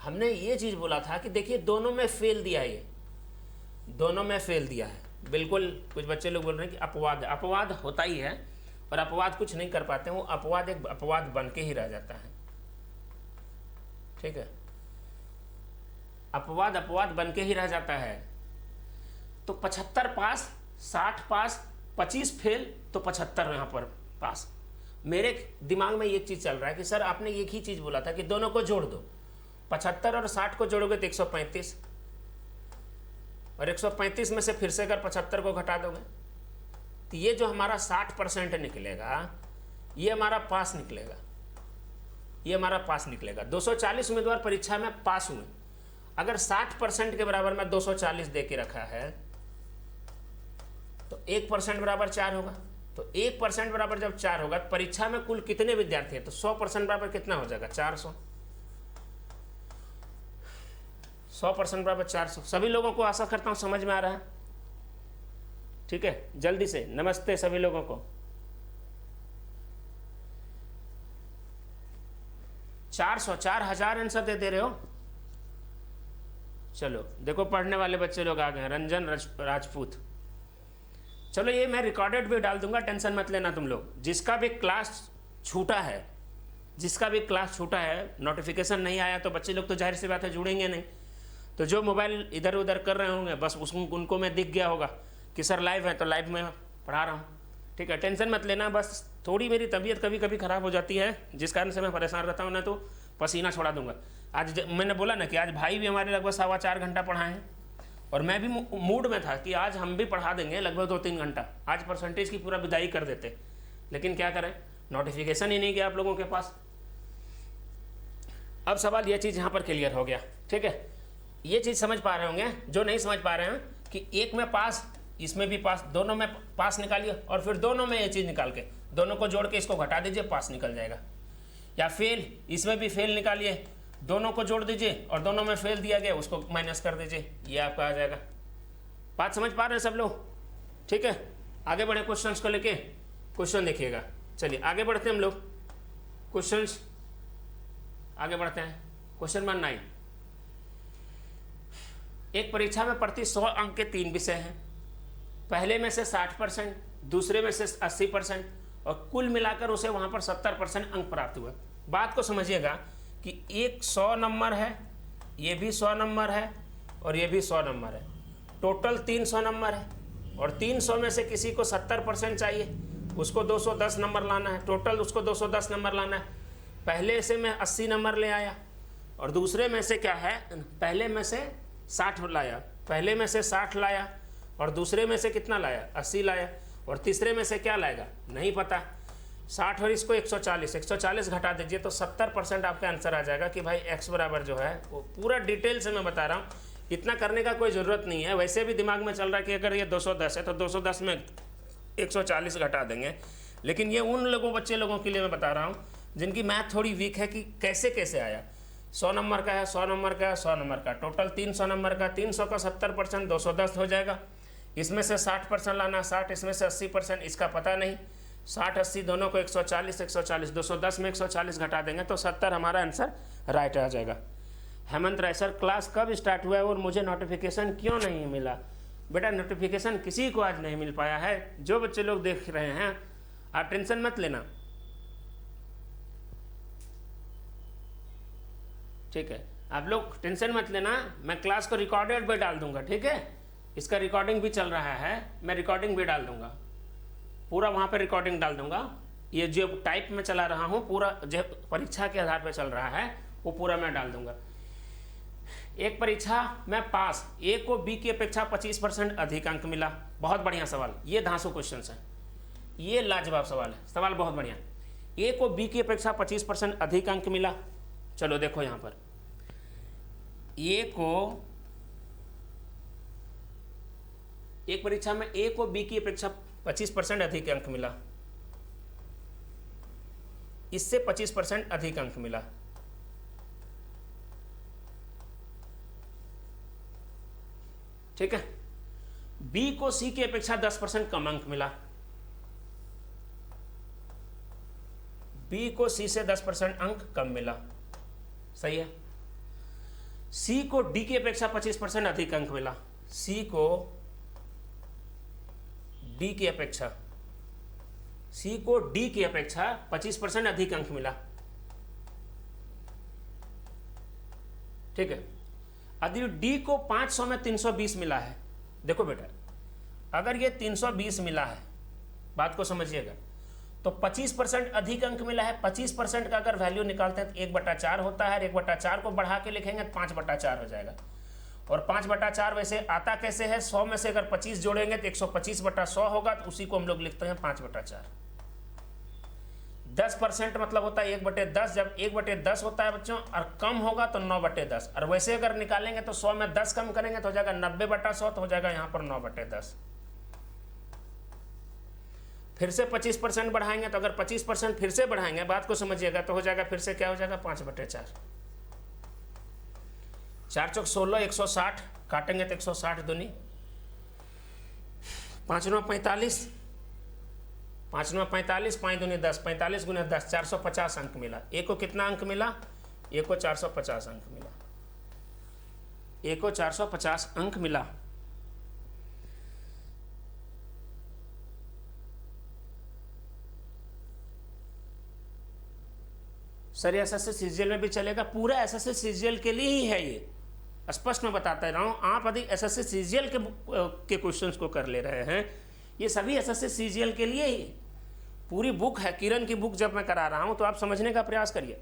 हमने ये चीज़ बोला था कि देखिए दोनों में फेल दिया है, ये दोनों में फेल दिया है। बिल्कुल कुछ बच्चे लोग बोल रहे हैं कि अपवाद होता ही है और अपवाद कुछ नहीं कर पाते, वो अपवाद एक अपवाद बन के ही रह जाता है, ठीक है। अपवाद बन के ही रह जाता है। तो 75 पास, 60 पास, 25 फेल तो 75 यहाँ पर पास। मेरे दिमाग में एक चीज़ चल रहा है कि सर आपने एक ही चीज़ बोला था कि दोनों को जोड़ दो। 75 और 60 को जोड़ोगे तो 135 और 135 में से फिर से अगर 75 को घटा दोगे तो ये जो हमारा 60% निकलेगा, ये हमारा पास निकलेगा, ये हमारा पास निकलेगा। 240 उम्मीदवार परीक्षा में पास हुए, अगर 60% के बराबर में 240 दे के रखा है तो 1% बराबर 4 होगा। तो 1% बराबर जब 4 होगा तो परीक्षा में कुल कितने विद्यार्थी हैं, तो 100% बराबर कितना हो जाएगा, 400। 100% बराबर 400। सभी लोगों को आशा करता हूं समझ में आ रहा है, ठीक है। जल्दी से नमस्ते सभी लोगों को। 400, 4000 आंसर दे रहे हो। चलो देखो पढ़ने वाले बच्चे लोग आ गए हैं, रंजन राजपूत। चलो ये मैं रिकॉर्डेड भी डाल दूंगा, टेंशन मत लेना तुम लोग। जिसका भी क्लास छूटा है, जिसका भी क्लास छूटा है, नोटिफिकेशन नहीं आया तो बच्चे लोग तो जाहिर सी बात है जुड़ेंगे नहीं। तो जो मोबाइल इधर उधर कर रहे होंगे बस उनको मैं दिख गया होगा कि सर लाइव है तो लाइव में पढ़ा रहा हूँ, ठीक है। टेंशन मत लेना, बस थोड़ी मेरी तबीयत कभी कभी ख़राब हो जाती है जिस कारण से मैं परेशान रहता हूँ, ना तो पसीना छोड़ा दूंगा। आज मैंने बोला ना कि आज भाई भी हमारे लगभग 4.25 घंटा पढ़ाए हैं और मैं भी मूड में था कि आज हम भी पढ़ा देंगे लगभग 2-3 घंटा, आज परसेंटेज की पूरा विदाई कर देते, लेकिन क्या करें, नोटिफिकेशन ही नहीं गया आप लोगों के पास। अब सवाल ये चीज़ यहाँ पर क्लियर हो गया, ठीक है। ये चीज़ समझ पा रहे होंगे, जो नहीं समझ पा रहे हैं कि एक में पास, इसमें भी पास, दोनों में पास निकालिए और फिर दोनों में ये चीज़ निकाल के दोनों को जोड़ के इसको घटा दीजिए, पास निकल जाएगा। या फेल, इसमें भी फेल निकालिए, दोनों को जोड़ दीजिए और दोनों में फेल दिया गया उसको माइनस कर दीजिए, ये आपका आ जाएगा। बात समझ पा रहे हैं सब लोग, ठीक है। आगे बढ़े क्वेश्चंस को लेके, क्वेश्चन देखिएगा। चलिए आगे बढ़ते हैं हम लोग, क्वेश्चंस आगे बढ़ते हैं। क्वेश्चन नंबर 9, एक परीक्षा में प्रति 100 अंक के 3 विषय हैं, पहले में से 60%, दूसरे में से 80% और कुल मिलाकर उसे वहाँ पर 70% अंक प्राप्त हुआ। बात को समझिएगा कि एक 100 नंबर है, ये भी 100 नंबर है और ये भी 100 नंबर है, टोटल 300 नंबर है और 300 में से किसी को 70% चाहिए, उसको 210 नंबर लाना है, टोटल उसको 210 नंबर लाना है। पहले से मैं 80 नंबर ले आया और दूसरे में से क्या है, पहले में से 60 लाया, पहले में से 60 लाया और दूसरे में से कितना लाया, 80 लाया और तीसरे में से क्या लाएगा नहीं पता। 60 और इसको 140 घटा दीजिए तो 70% आपका आंसर आ जाएगा कि भाई x बराबर जो है वो पूरा डिटेल से मैं बता रहा हूँ, इतना करने का कोई ज़रूरत नहीं है। वैसे भी दिमाग में चल रहा है कि अगर ये 210 है तो 210 में 140 घटा देंगे, लेकिन ये उन बच्चे लोगों के लिए मैं बता रहा हूँ जिनकी मैथ थोड़ी वीक है कि कैसे कैसे आया। 100 नंबर का है, 100 नंबर का है, 100 नंबर का, टोटल 300 नंबर का, 300 का 70% 210 हो जाएगा। इसमें से 60% लाना, 60, इसमें से 80%, इसका पता नहीं, 60-80 दोनों को 140 210 में 140 घटा देंगे तो 70 हमारा आंसर राइट आ जाएगा। हेमंत राय, सर क्लास कब स्टार्ट हुआ है और मुझे नोटिफिकेशन क्यों नहीं मिला? बेटा नोटिफिकेशन किसी को आज नहीं मिल पाया है। जो बच्चे लोग देख रहे हैं आप टेंशन मत लेना, ठीक है। आप लोग टेंशन मत लेना, मैं क्लास को रिकॉर्डेड पे डाल दूंगा, ठीक है। इसका रिकॉर्डिंग भी चल रहा है, मैं रिकॉर्डिंग भी डाल दूंगा, पूरा वहाँ पे रिकॉर्डिंग डाल दूंगा। ये जो टाइप में चला रहा हूँ पूरा जो परीक्षा के आधार पर चल रहा है वो पूरा मैं डाल दूंगा। एक परीक्षा में पास, ए को बी की अपेक्षा 25% अधिक अंक मिला। बहुत बढ़िया सवाल, ये धांसू क्वेश्चन है, ये लाजवाब सवाल है, सवाल बहुत बढ़िया। ए को बी की अपेक्षा 25% अधिक अंक मिला। चलो देखो यहाँ पर, ए को एक परीक्षा में ए को बी की अपेक्षा 25% अधिक अंक मिला, इससे 25% अधिक अंक मिला। ठीक है। बी को सी की अपेक्षा 10% कम अंक मिला, बी को सी से 10% अंक कम मिला, सही है। सी को डी की अपेक्षा 25% अधिक अंक मिला, सी को डी की अपेक्षा, सी को डी की अपेक्षा 25% अधिक अंक मिला, ठीक है। यदि डी को 500 में 320 मिला है, देखो बेटा अगर ये 320 मिला है, बात को समझिएगा, तो 25% अधिक अंक मिला है। 25% का अगर वैल्यू निकालते हैं तो 1/4 होता है, 1/4 को बढ़ा के लिखेंगे तो 5/4 हो जाएगा। और 5/4 वैसे आता कैसे है, 100 में से अगर 25 जोड़ेंगे तो 125/100 होगा, तो उसी को हम लोग लिखते हैं 5/4। 10% मतलब होता है 1/10। जब 1/10 होता है बच्चों और कम होगा तो 9/10। और वैसे अगर निकालेंगे तो 100 में 10 कम करेंगे तो हो जाएगा 90/100, तो हो जाएगा यहाँ पर 9/10। फिर से 25% बढ़ाएंगे, तो अगर 25% फिर से बढ़ाएंगे, बात को समझिएगा, तो हो जाएगा फिर से क्या हो जाएगा 5/4। 4 चौक 16, 160 काटेंगे तो 160 दूनी 5 9 45, 5 9 45, 5 दूनी 10, 45 गुने 10, 450 अंक मिला। ए को कितना अंक मिला, ए को 450 अंक मिला, ए को 450 अंक मिला। सर ये एसएससी सीजीएल में भी चलेगा, पूरा एसएससी सीजीएल के लिए ही है ये, स्पष्ट मैं बताता रहा हूँ। आप यदि एसएससी सीजीएल के क्वेश्चंस को कर ले रहे हैं, ये सभी एसएससी सीजीएल के लिए ही पूरी बुक है। किरण की बुक जब मैं करा रहा हूँ तो आप समझने का प्रयास करिए।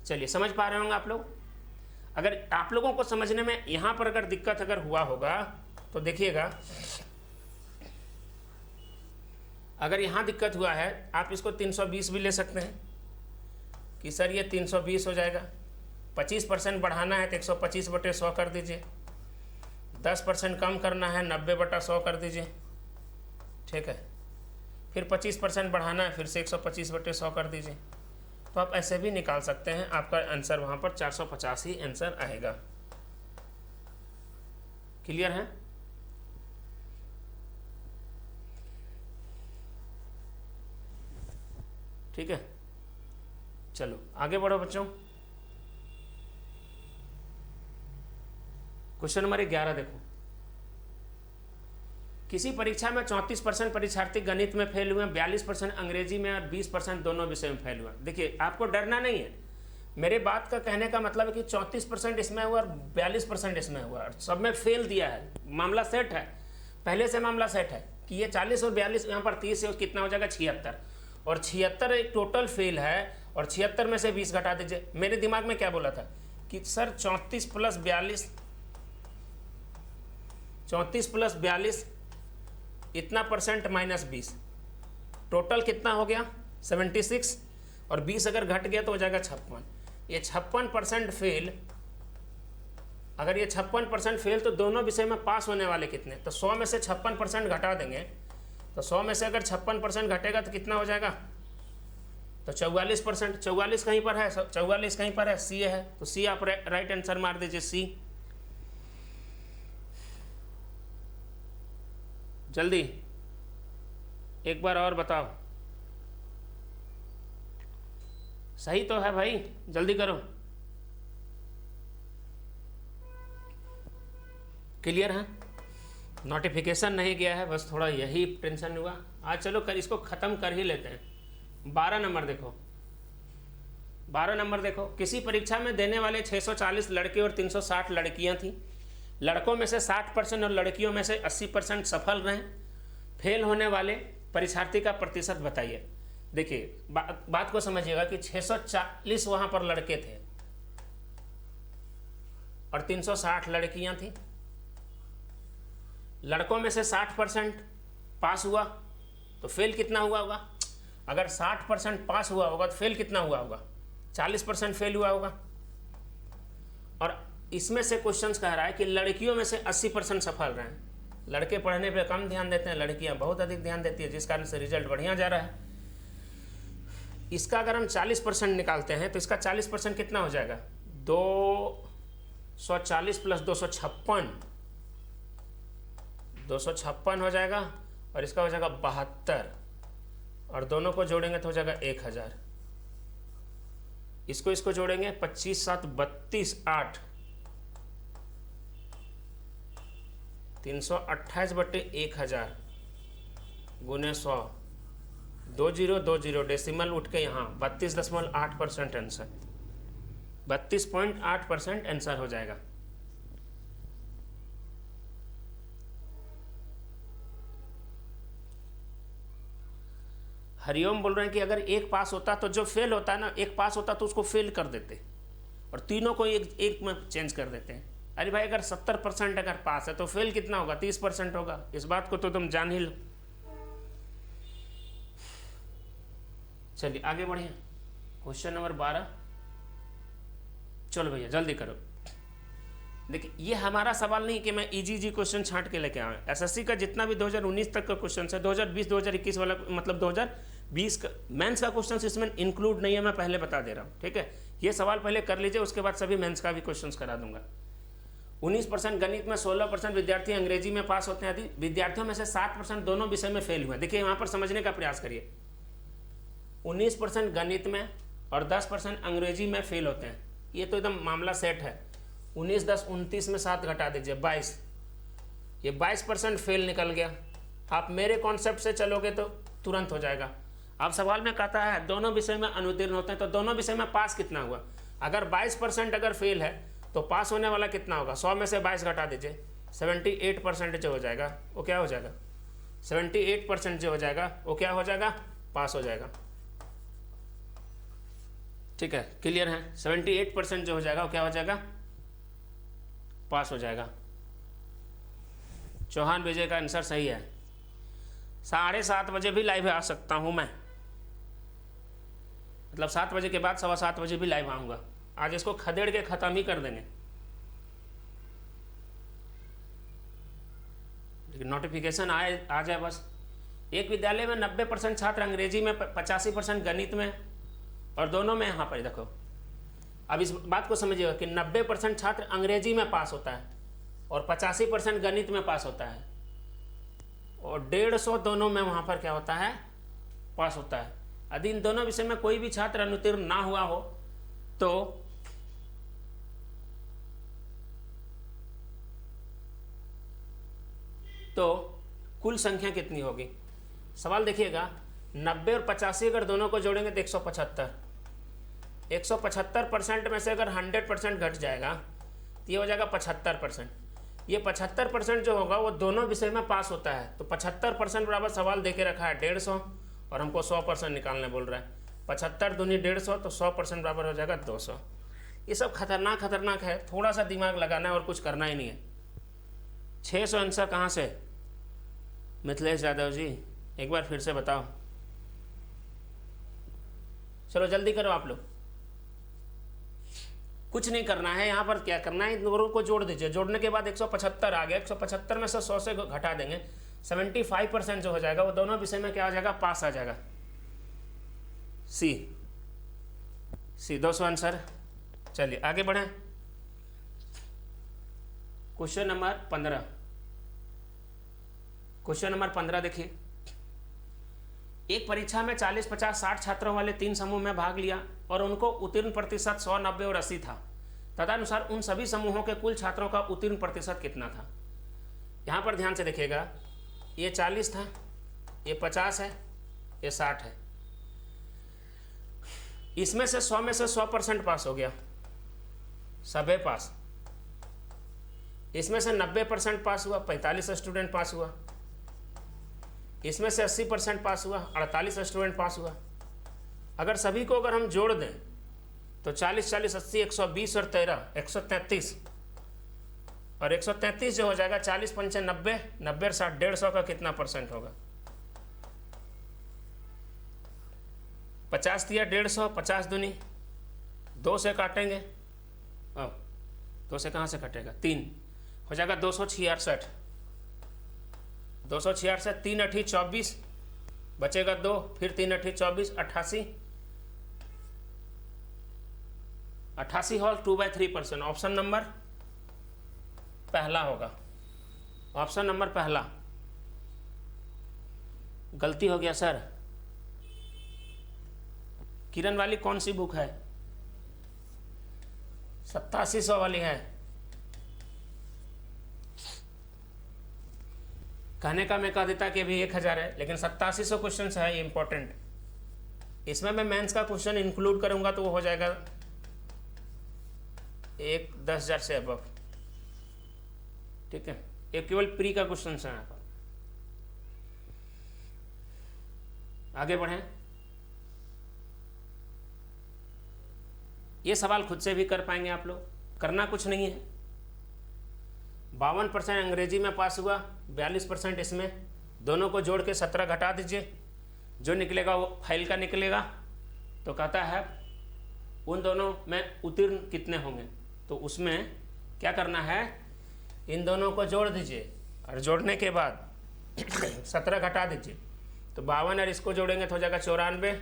चलिए, समझ पा रहे होंगे आप लोग। अगर आप लोगों को समझने में यहाँ पर अगर दिक्कत अगर हुआ होगा तो देखिएगा, अगर यहाँ दिक्कत हुआ है आप इसको 320 भी ले सकते हैं कि सर ये 320 हो जाएगा। 25% बढ़ाना है तो 125/100 कर दीजिए, 10% कम करना है 90/100 कर दीजिए, ठीक है। फिर 25% बढ़ाना है, फिर से 125/100 कर दीजिए। तो आप ऐसे भी निकाल सकते हैं, आपका आंसर वहाँ पर 450 ही आंसर आएगा। क्लियर है? ठीक है, चलो आगे बढ़ो बच्चों। क्वेश्चन नंबर 11 देखो। किसी परीक्षा में 34% परीक्षार्थी गणित में फेल हुए, 42% अंग्रेजी में और 20% दोनों विषय में फेल हुआ। देखिए, आपको डरना नहीं है। मेरे बात का कहने का मतलब है कि 34% इसमें हुआ और 42% इसमें हुआ, सब में फेल दिया है। मामला सेट है, पहले से मामला सेट है कि ये 40 और 42, यहाँ पर 30 है, कितना हो जाएगा 76, और 76 एक टोटल फेल है, और 76 में से 20 घटा दीजिए। मेरे दिमाग में क्या बोला था कि सर 34 + 42 इतना परसेंट माइनस 20, टोटल कितना हो गया 76, और 20 अगर घट गया तो हो जाएगा 56। ये 56% फेल, अगर ये 56% फेल तो दोनों विषय में पास होने वाले कितने, तो 100 में से 56% घटा देंगे, तो 100 में से अगर 56% घटेगा तो कितना हो जाएगा, तो 44%। 44 कहीं पर है, 44 कहीं पर है, सी है, तो सी आप राइट आंसर मार दीजिए, सी। जल्दी एक बार और बताओ, सही तो है भाई, जल्दी करो। क्लियर है? नोटिफिकेशन नहीं गया है, बस थोड़ा यही टेंशन हुआ आज। चलो कर इसको ख़त्म कर ही लेते हैं। 12 नंबर देखो, 12 नंबर देखो। किसी परीक्षा में देने वाले 640 लड़के और 360 लड़कियां थीं। लड़कों में से 60% और लड़कियों में से 80% सफल रहे। फेल होने वाले परीक्षार्थी का प्रतिशत बताइए। देखिए, बात को समझिएगा कि 640 वहाँ पर लड़के थे और 360 लड़कियां थीं। लड़कों में से 60% पास हुआ तो फेल कितना हुआ होगा? अगर 60% पास हुआ होगा तो फेल कितना हुआ होगा? 40% फेल हुआ होगा। और इसमें से क्वेश्चंस कह रहा है कि लड़कियों में से 80% सफल रहे हैं। लड़के पढ़ने पे कम ध्यान देते हैं, लड़कियां बहुत अधिक ध्यान देती है, जिस कारण से रिजल्ट बढ़िया जा रहा है। इसका अगर हम 40% निकालते हैं तो इसका 40% कितना हो जाएगा? 240 + 256, 256 हो जाएगा, और इसका हो जाएगा 72, और दोनों को जोड़ेंगे तो हो जाएगा 1000। इसको जोड़ेंगे 25 7 32 8, 328/1000 गुने 100, 2020 डेसिमल उठ के यहाँ 32.8% आंसर, 32.8% आंसर हो जाएगा। हरिओम बोल रहे हैं कि अगर एक पास होता तो जो फेल होता है ना, एक पास होता तो उसको फेल कर देते, और तीनों को एक एक में चेंज कर देते हैं। अरे भाई अगर 70% अगर पास है तो फेल कितना होगा, 30% होगा। इस बात को तो तुम जान ही लो। चलिए आगे बढ़िए, क्वेश्चन नंबर 12। चलो भैया जल्दी करो। देखिए ये हमारा सवाल नहीं कि मैं इजी क्वेश्चन छांट के लेके आऊँ। एसएससी का जितना भी 2019 तक का क्वेश्चन है, 2020 2021 वाला मतलब 2020 का मेंस का क्वेश्चन इसमें इंक्लूड नहीं है, मैं पहले बता दे रहा हूँ, ठीक है। ये सवाल पहले कर लीजिए, उसके बाद सभी मेंस का भी क्वेश्चन करा दूंगा। 19% गणित में, 16% विद्यार्थी अंग्रेजी में पास होते हैं। विद्यार्थियों में से 7% दोनों विषय में फेल हुए। देखिए यहाँ पर समझने का प्रयास करिए, 19% गणित में और 10% अंग्रेजी में फेल होते हैं। ये तो एकदम मामला सेट है। 19 10 29 में 7 घटा दीजिए 22, ये 22% फेल निकल गया। आप मेरे कॉन्सेप्ट से चलोगे तो तुरंत हो जाएगा। अब सवाल में कहता है दोनों विषय में अनुत्तीर्ण होते हैं, तो दोनों विषय में पास कितना हुआ। अगर 22% अगर फेल है तो पास होने वाला कितना होगा, 100 में से 22 घटा दीजिए, 78% जो हो जाएगा वो क्या हो जाएगा, 78% जो हो जाएगा वो क्या हो जाएगा, पास हो जाएगा। ठीक है, क्लियर है। 78% जो हो जाएगा वो क्या हो जाएगा, पास हो जाएगा। चौहान विजय का आंसर सही है। 7:30 बजे भी लाइव आ सकता हूं मैं, मतलब 7 बजे के बाद 7:15 बजे भी लाइव आऊंगा। आज इसको खदेड़ के खत्म ही कर देंगे। लेकिन नोटिफिकेशन आ जाए बस। एक विद्यालय में 90% छात्र अंग्रेजी में, 85% गणित में, और दोनों में यहाँ पर देखो। अब इस बात को समझिएगा कि 90% छात्र अंग्रेजी में पास होता है और 85% गणित में पास होता है, और 150 दोनों में वहाँ पर क्या होता है, पास होता है। यदि इन दोनों विषय में कोई भी छात्र अनुत्तीर्ण ना हुआ हो तो कुल संख्या कितनी होगी। सवाल देखिएगा, 90 और 85 अगर दोनों को जोड़ेंगे तो 175। 175% में से अगर 100% घट जाएगा तो ये हो जाएगा 75%। ये 75% जो होगा वो दोनों विषय में पास होता है। तो 75% बराबर सवाल देके रखा है 150, और हमको 100% निकालने बोल रहा है। 75 दूनी 150, तो 100% बराबर हो जाएगा 200। ये सब खतरनाक है, थोड़ा सा दिमाग लगाना है और कुछ करना ही नहीं है। 600 आंसर कहाँ से, मिथिलेश यादव जी एक बार फिर से बताओ। चलो जल्दी करो आप लोग, कुछ नहीं करना है। यहाँ पर क्या करना है, इन दोनों को जोड़ दीजिए। जोड़ने के बाद 175 आ गया, 175 में से 100 से घटा देंगे, 75% जो हो जाएगा वो दोनों विषय में क्या हो जाएगा, पास आ जाएगा। सी 200 आंसर। चलिए आगे बढ़ें। Question number 15। क्वेश्चन नंबर 15 देखिए, एक परीक्षा में 40 50 60 छात्रों वाले 3 समूह में भाग लिया और उनको उत्तीर्ण प्रतिशत 100 90 और 80 था। तदनुसार उन सभी समूहों के कुल छात्रों का उत्तीर्ण प्रतिशत कितना था। यहाँ पर ध्यान से देखिएगा, ये 40 था, ये 50 है, ये 60 है। इसमें से 100 में से 100% पास हो गया, सबे पास। इसमें से 90% पास हुआ, 45 स्टूडेंट पास हुआ। इसमें से 80% पास हुआ, 48 स्टूडेंट पास हुआ। अगर सभी को अगर हम जोड़ दें तो 40 40 80 120 और 13 133, और 133 जो हो जाएगा 40 5 90 90 और 60 150 का कितना परसेंट होगा। 50 दिया 150, 50 दूनी 2 से काटेंगे, 2 से कहाँ से कटेगा, 3 हो जाएगा 266। 266, 3 8 24 बचेगा 2, फिर 3 8 24 88। 88 हॉल 2/3%। ऑप्शन नंबर पहला होगा, ऑप्शन नंबर पहला। गलती हो गया सर। किरण वाली कौन सी बुक है, 8700 वाली है। कहने का मैं कह देता कि अभी 1000 है, लेकिन 8700 क्वेश्चन है, ये इंपॉर्टेंट। इसमें मैं मेंस का क्वेश्चन इंक्लूड करूंगा तो वो हो जाएगा 10,000 से अबव। ठीक है, ये केवल प्री का क्वेश्चन है। यहाँ पर आगे बढ़ें। ये सवाल खुद से भी कर पाएंगे आप लोग, करना कुछ नहीं है। 52% अंग्रेजी में पास हुआ, 42% इसमें, दोनों को जोड़ के 17 घटा दीजिए, जो निकलेगा वो फाइल का निकलेगा। तो कहता है उन दोनों में उत्तीर्ण कितने होंगे, तो उसमें क्या करना है, इन दोनों को जोड़ दीजिए और जोड़ने के बाद 17 घटा दीजिए, तो 52 और इसको जोड़ेंगे तो हो जाएगा 94,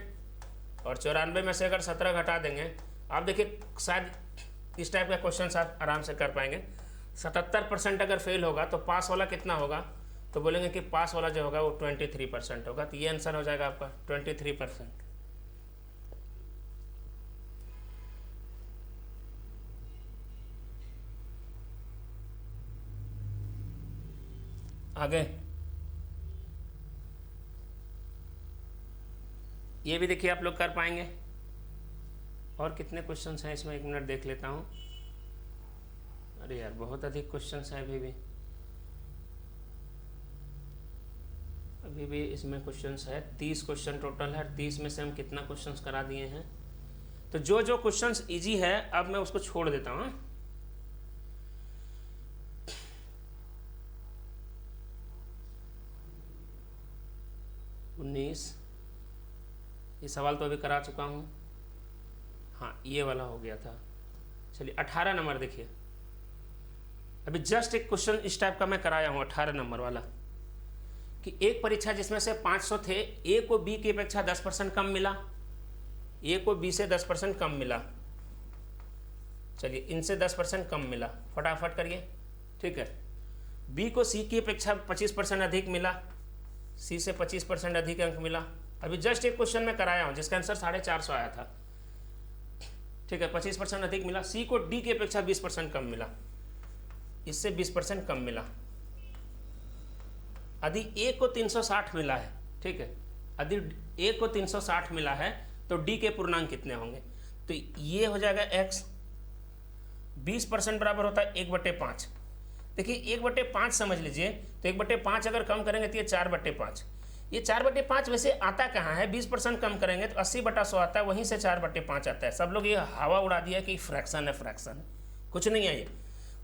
और 94 में से अगर 17 घटा देंगे, आप देखिए शायद इस टाइप का क्वेश्चन आप आराम से कर पाएंगे। 77% अगर फेल होगा तो पास वाला कितना होगा, तो बोलेंगे कि पास वाला जो होगा वो 23% होगा। तो ये आंसर हो जाएगा आपका 23%। आगे ये भी देखिए आप लोग कर पाएंगे। और कितने क्वेश्चंस हैं इसमें, 1 मिनट देख लेता हूँ। अरे यार बहुत अधिक क्वेश्चंस हैं अभी भी इसमें क्वेश्चंस है। 30 क्वेश्चन टोटल है, 30 में से हम कितना क्वेश्चंस करा दिए हैं। तो जो जो क्वेश्चंस इजी है अब मैं उसको छोड़ देता हूँ। 19 ये सवाल तो अभी करा चुका हूँ, हाँ ये वाला हो गया था। चलिए 18 नंबर देखिए, अभी जस्ट एक क्वेश्चन इस टाइप का मैं कराया हूँ 18 नंबर वाला, कि एक परीक्षा जिसमें से 500 थे, ए को बी की अपेक्षा 10% कम मिला, ए को बी से 10% कम मिला। चलिए इनसे 10% कम मिला, फटाफट करिए, ठीक है। बी को सी की अपेक्षा 25% अधिक मिला, सी से 25% अधिक अंक मिला। अभी जस्ट एक क्वेश्चन में कराया हूँ जिसका आंसर 450 आया था, ठीक है, 25% अधिक मिला। सी को डी की अपेक्षा 20% कम मिला, इससे 20% कम मिला। यदि ए को 360 मिला है, ठीक है, यदि ए को 360 मिला है तो डी के पूर्णांक कितने होंगे, तो ये हो जाएगा x। 20% बराबर होता है 1/5। देखिए 1/5 समझ लीजिए, तो 1/5 अगर कम करेंगे तो ये 4/5। ये 4/5 वैसे आता कहाँ है, 20% कम करेंगे तो 80/100 आता है, वहीं से 4/5 आता है। सब लोग ये हवा उड़ा दिया कि फ्रैक्शन है, फ्रैक्शन कुछ नहीं है। ये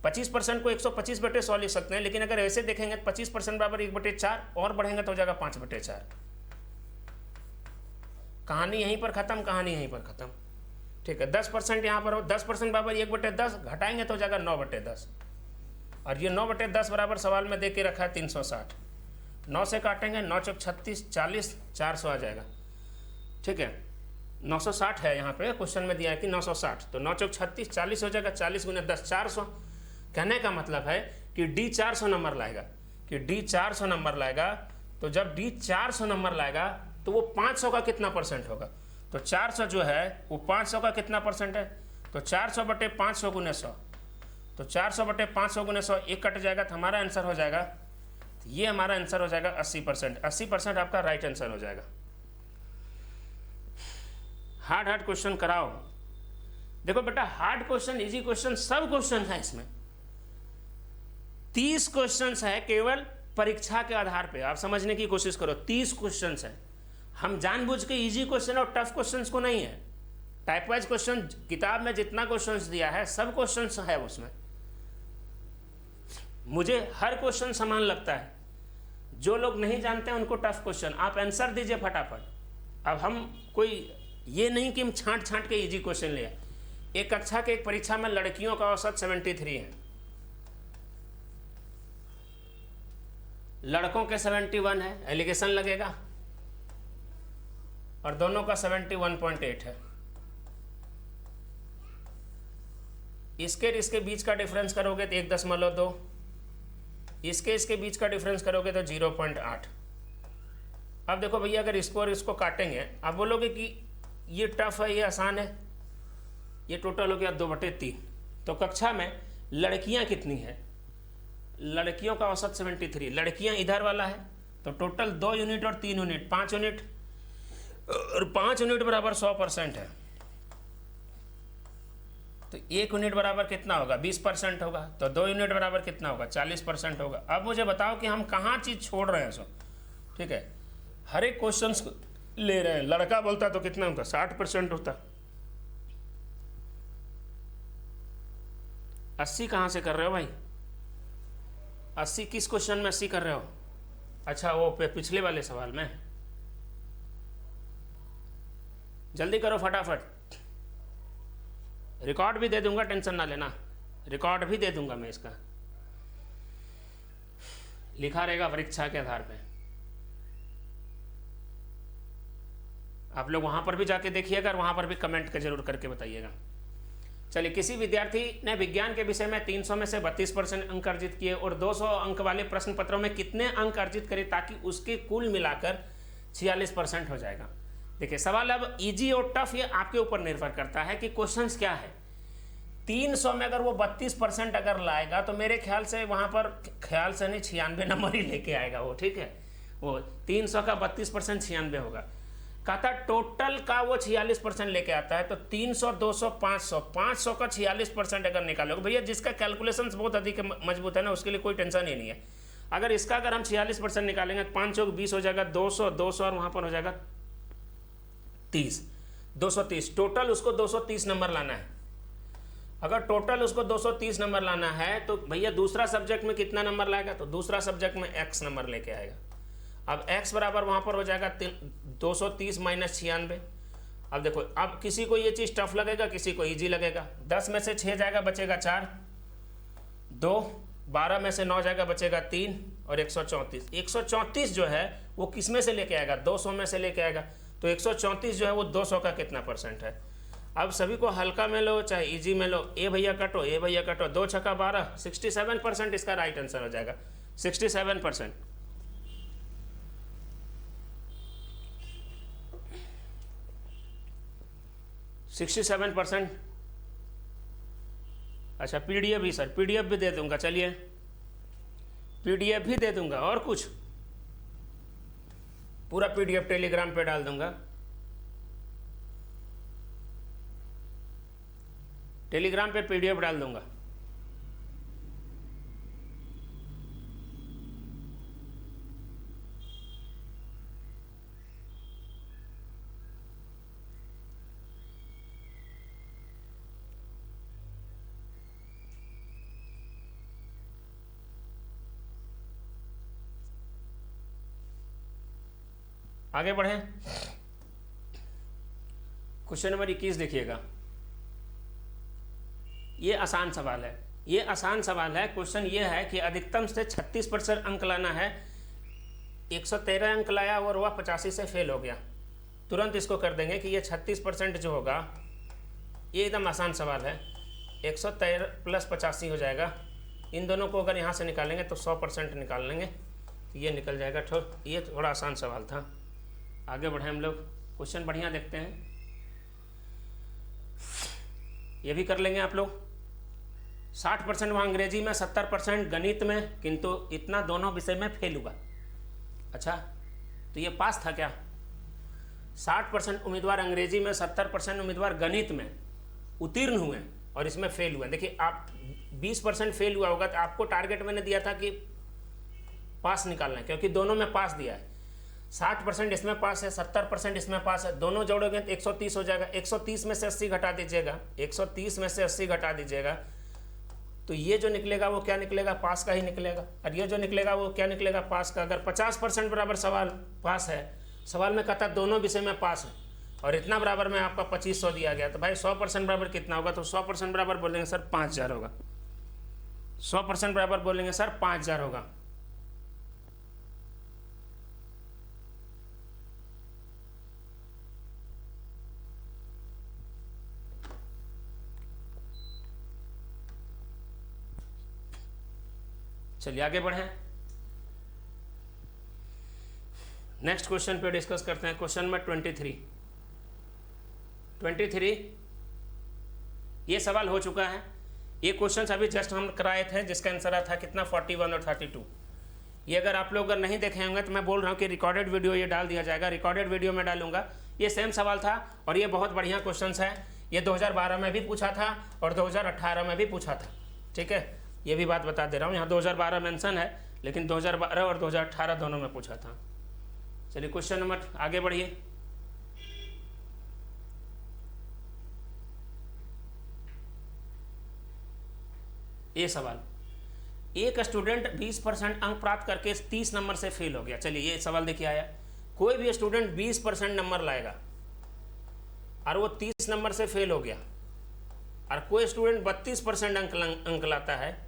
25% को 125/100 लिख सकते हैं, लेकिन अगर ऐसे देखेंगे तो 25% बराबर 1/4 और बढ़ेंगे तो हो जाएगा 5/4। कहानी यहीं पर खत्म, कहानी यहीं पर खत्म, ठीक है। 10% यहाँ पर हो, 10% बराबर 1/10, घटाएंगे तो हो जाएगा 9/10, और ये 9/10 बराबर सवाल में दे के रखा है 360। 9 से काटेंगे, 9 चौक 36, 40, 400 आ जाएगा, ठीक है। 960 है यहाँ पे क्वेश्चन में दिया है कि 960, तो 9 चौक 36, 40 हो जाएगा, 40 × 10 400। कहने का मतलब है कि डी 400 नंबर लाएगा, कि डी 400 नंबर लाएगा। तो जब डी 400 नंबर लाएगा तो वो 500 का कितना परसेंट होगा, तो 400 जो है वो 500 का कितना परसेंट है, तो 400/500 × 100, तो 400/500 × 100 एक कट जाएगा, तो हमारा आंसर हो जाएगा, तो ये हमारा आंसर हो जाएगा 80%। 80% आपका राइट आंसर हो जाएगा। हार्ड क्वेश्चन कराओ। देखो बेटा, हार्ड क्वेश्चन, इजी क्वेश्चन, सब क्वेश्चन है इसमें। 30 क्वेश्चंस है केवल परीक्षा के आधार पे, आप समझने की कोशिश करो। 30 क्वेश्चंस है, हम जानबूझ के इजी क्वेश्चन और टफ क्वेश्चंस को नहीं है। टाइप वाइज क्वेश्चन किताब में जितना क्वेश्चंस दिया है सब क्वेश्चंस है उसमें। मुझे हर क्वेश्चन समान लगता है। जो लोग नहीं जानते हैं उनको टफ क्वेश्चन आप आंसर दीजिए फटाफट। अब हम कोई ये नहीं कि हम छांट के इजी क्वेश्चन ले आए। एक कक्षा के एक परीक्षा में लड़कियों का औसत 73 है, लड़कों के 71 है, एलिगेशन लगेगा, और दोनों का 71.8 है। इसके बीच का डिफरेंस करोगे तो 1.2, इसके बीच का डिफरेंस करोगे तो 0.8। अब देखो भैया, अगर इसको और इसको काटेंगे, आप बोलोगे कि ये टफ है, ये आसान है, ये टोटल हो गया 2/3। तो कक्षा में लड़कियां कितनी है, लड़कियों का औसत 73, लड़कियां इधर वाला है, तो टोटल 2 यूनिट और 3 यूनिट 5 यूनिट, और 5 यूनिट बराबर 100% है। तो 1 यूनिट बराबर कितना होगा, 20% होगा, तो 2 यूनिट बराबर कितना होगा, 40% होगा। अब मुझे बताओ कि हम कहाँ चीज़ छोड़ रहे हैं सो, ठीक है। हर एक क्वेश्चन ले रहे हैं। लड़का बोलता तो कितना होता, 60% होता, 80 कहाँ से कर रहे हो भाई? 80 किस क्वेश्चन में 80 कर रहे हो? अच्छा वो पिछले वाले सवाल में। जल्दी करो फटाफट। रिकॉर्ड भी दे दूंगा, टेंशन ना लेना, रिकॉर्ड भी दे दूंगा मैं इसका, लिखा रहेगा परीक्षा के आधार पे। आप लोग वहां पर भी जाके देखिएगा और वहां पर भी कमेंट का जरूर करके बताइएगा। चलिए, किसी विद्यार्थी ने विज्ञान के विषय में 300 में से 32% अंक अर्जित किए और 200 अंक वाले प्रश्न पत्रों में कितने अंक अर्जित करे ताकि उसके कुल मिलाकर 46% हो जाएगा। देखिए सवाल अब इजी और टफ ये आपके ऊपर निर्भर करता है कि क्वेश्चंस क्या है। 300 में अगर वो 32% अगर लाएगा तो मेरे ख्याल से वहां पर, ख्याल से नहीं, 96 नंबर ही लेके आएगा वो, ठीक है। वो 300 का 32% 96 होगा। कहता टोटल का वो 46% लेके आता है, तो 300, 200, 500, 500 का 46% अगर निकालोगे भैया, जिसका कैलकुलेशन बहुत अधिक मजबूत है ना, उसके लिए कोई टेंशन ही नहीं है। अगर इसका अगर हम 46% निकालेंगे, 5 चौक 20 हो जाएगा, 200, 200 और वहां पर हो जाएगा 30, 230। टोटल उसको 230 नंबर लाना है। अगर टोटल उसको 230 नंबर लाना है तो भैया दूसरा सब्जेक्ट में कितना नंबर लाएगा? तो दूसरा सब्जेक्ट में x नंबर लेके आएगा। अब x बराबर वहां पर हो जाएगा 230 माइनस 96। अब देखो, अब किसी को ये चीज टफ लगेगा, किसी को इजी लगेगा। 10 में से 6 जाएगा, बचेगा 4, 2, 12 में से 9 जाएगा, बचेगा 3 और 134। 134 जो है वो किस में से लेके आएगा? 200 में से लेके आएगा। तो 134 जो है वो 200 का कितना परसेंट है? अब सभी को हल्का में लो चाहे इजी में लो, ए भैया कटो, ए भैया कटो, 2 छक्का 12, 67% इसका राइट आंसर हो जाएगा। 67%। अच्छा पीडीएफ भी सर, पीडीएफ भी दे दूंगा। चलिए पीडीएफ भी दे दूंगा, और कुछ पूरा पीडीएफ टेलीग्राम पे डाल दूंगा। टेलीग्राम पे पीडीएफ डाल दूंगा। आगे बढ़ें। क्वेश्चन नंबर 21 देखिएगा। ये आसान सवाल है, ये आसान सवाल है। क्वेश्चन ये है कि अधिकतम से 36% अंक लाना है। 113 अंक लाया और वह 85 से फेल हो गया। तुरंत इसको कर देंगे कि ये 36% जो होगा, ये एकदम आसान सवाल है। 113 प्लस 85 हो जाएगा। इन दोनों को अगर यहाँ से निकालेंगे तो 100% निकाल लेंगे, तो ये निकल जाएगा। ये थोड़ा आसान सवाल था। आगे बढ़े हम लोग, क्वेश्चन बढ़िया देखते हैं। ये भी कर लेंगे आप लोग। 60% वहाँ अंग्रेजी में, 70% गणित में, किंतु इतना दोनों विषय में फेल हुआ। अच्छा, तो ये पास था क्या? 60% उम्मीदवार अंग्रेजी में, 70% उम्मीदवार गणित में उत्तीर्ण हुए और इसमें फेल हुए। देखिए आप 20% फेल हुआ होगा, तो आपको टारगेट मैंने दिया था कि पास निकालना है, क्योंकि दोनों में पास दिया है। 60% इसमें पास है, 70% इसमें पास है, दोनों जोड़ोगे तो 130 हो जाएगा। 130 में से 80 घटा दीजिएगा, 130 में से 80 घटा दीजिएगा, तो ये जो निकलेगा वो क्या निकलेगा? पास का ही निकलेगा। और ये जो निकलेगा वो क्या निकलेगा? पास का। अगर 50% बराबर सवाल पास है, सवाल में कहता दोनों विषय में पास है, और इतना बराबर में आपका 2500 दिया गया, तो भाई 100% बराबर कितना होगा? तो 100% बराबर बोलेंगे सर 5000 होगा। 100% बराबर बोलेंगे सर 5000 होगा। चलिए आगे बढ़ें। नेक्स्ट क्वेश्चन पे डिस्कस करते हैं। क्वेश्चन नंबर 23 ये सवाल हो चुका है। ये क्वेश्चन अभी जस्ट हम कराए थे, जिसका आंसर था कितना? 41 और 32। ये अगर आप लोग अगर नहीं देखे होंगे तो मैं बोल रहा हूँ कि रिकॉर्डेड वीडियो ये डाल दिया जाएगा। रिकॉर्डेड वीडियो में डालूंगा। ये सेम सवाल था और ये बहुत बढ़िया क्वेश्चन है। ये 2012 में भी पूछा था और 2018 में भी पूछा था, ठीक है। ये भी बात बता दे रहा हूँ, यहाँ 2012 मेंशन है, लेकिन 2012 और 2018 दोनों में पूछा था। चलिए क्वेश्चन नंबर आगे बढ़िए। ये सवाल, एक स्टूडेंट 20% अंक प्राप्त करके 30 नंबर से फेल हो गया। चलिए ये सवाल देखिए आया, कोई भी स्टूडेंट 20% नंबर लाएगा और वो 30 नंबर से फेल हो गया, और कोई स्टूडेंट 32% अंक लाता है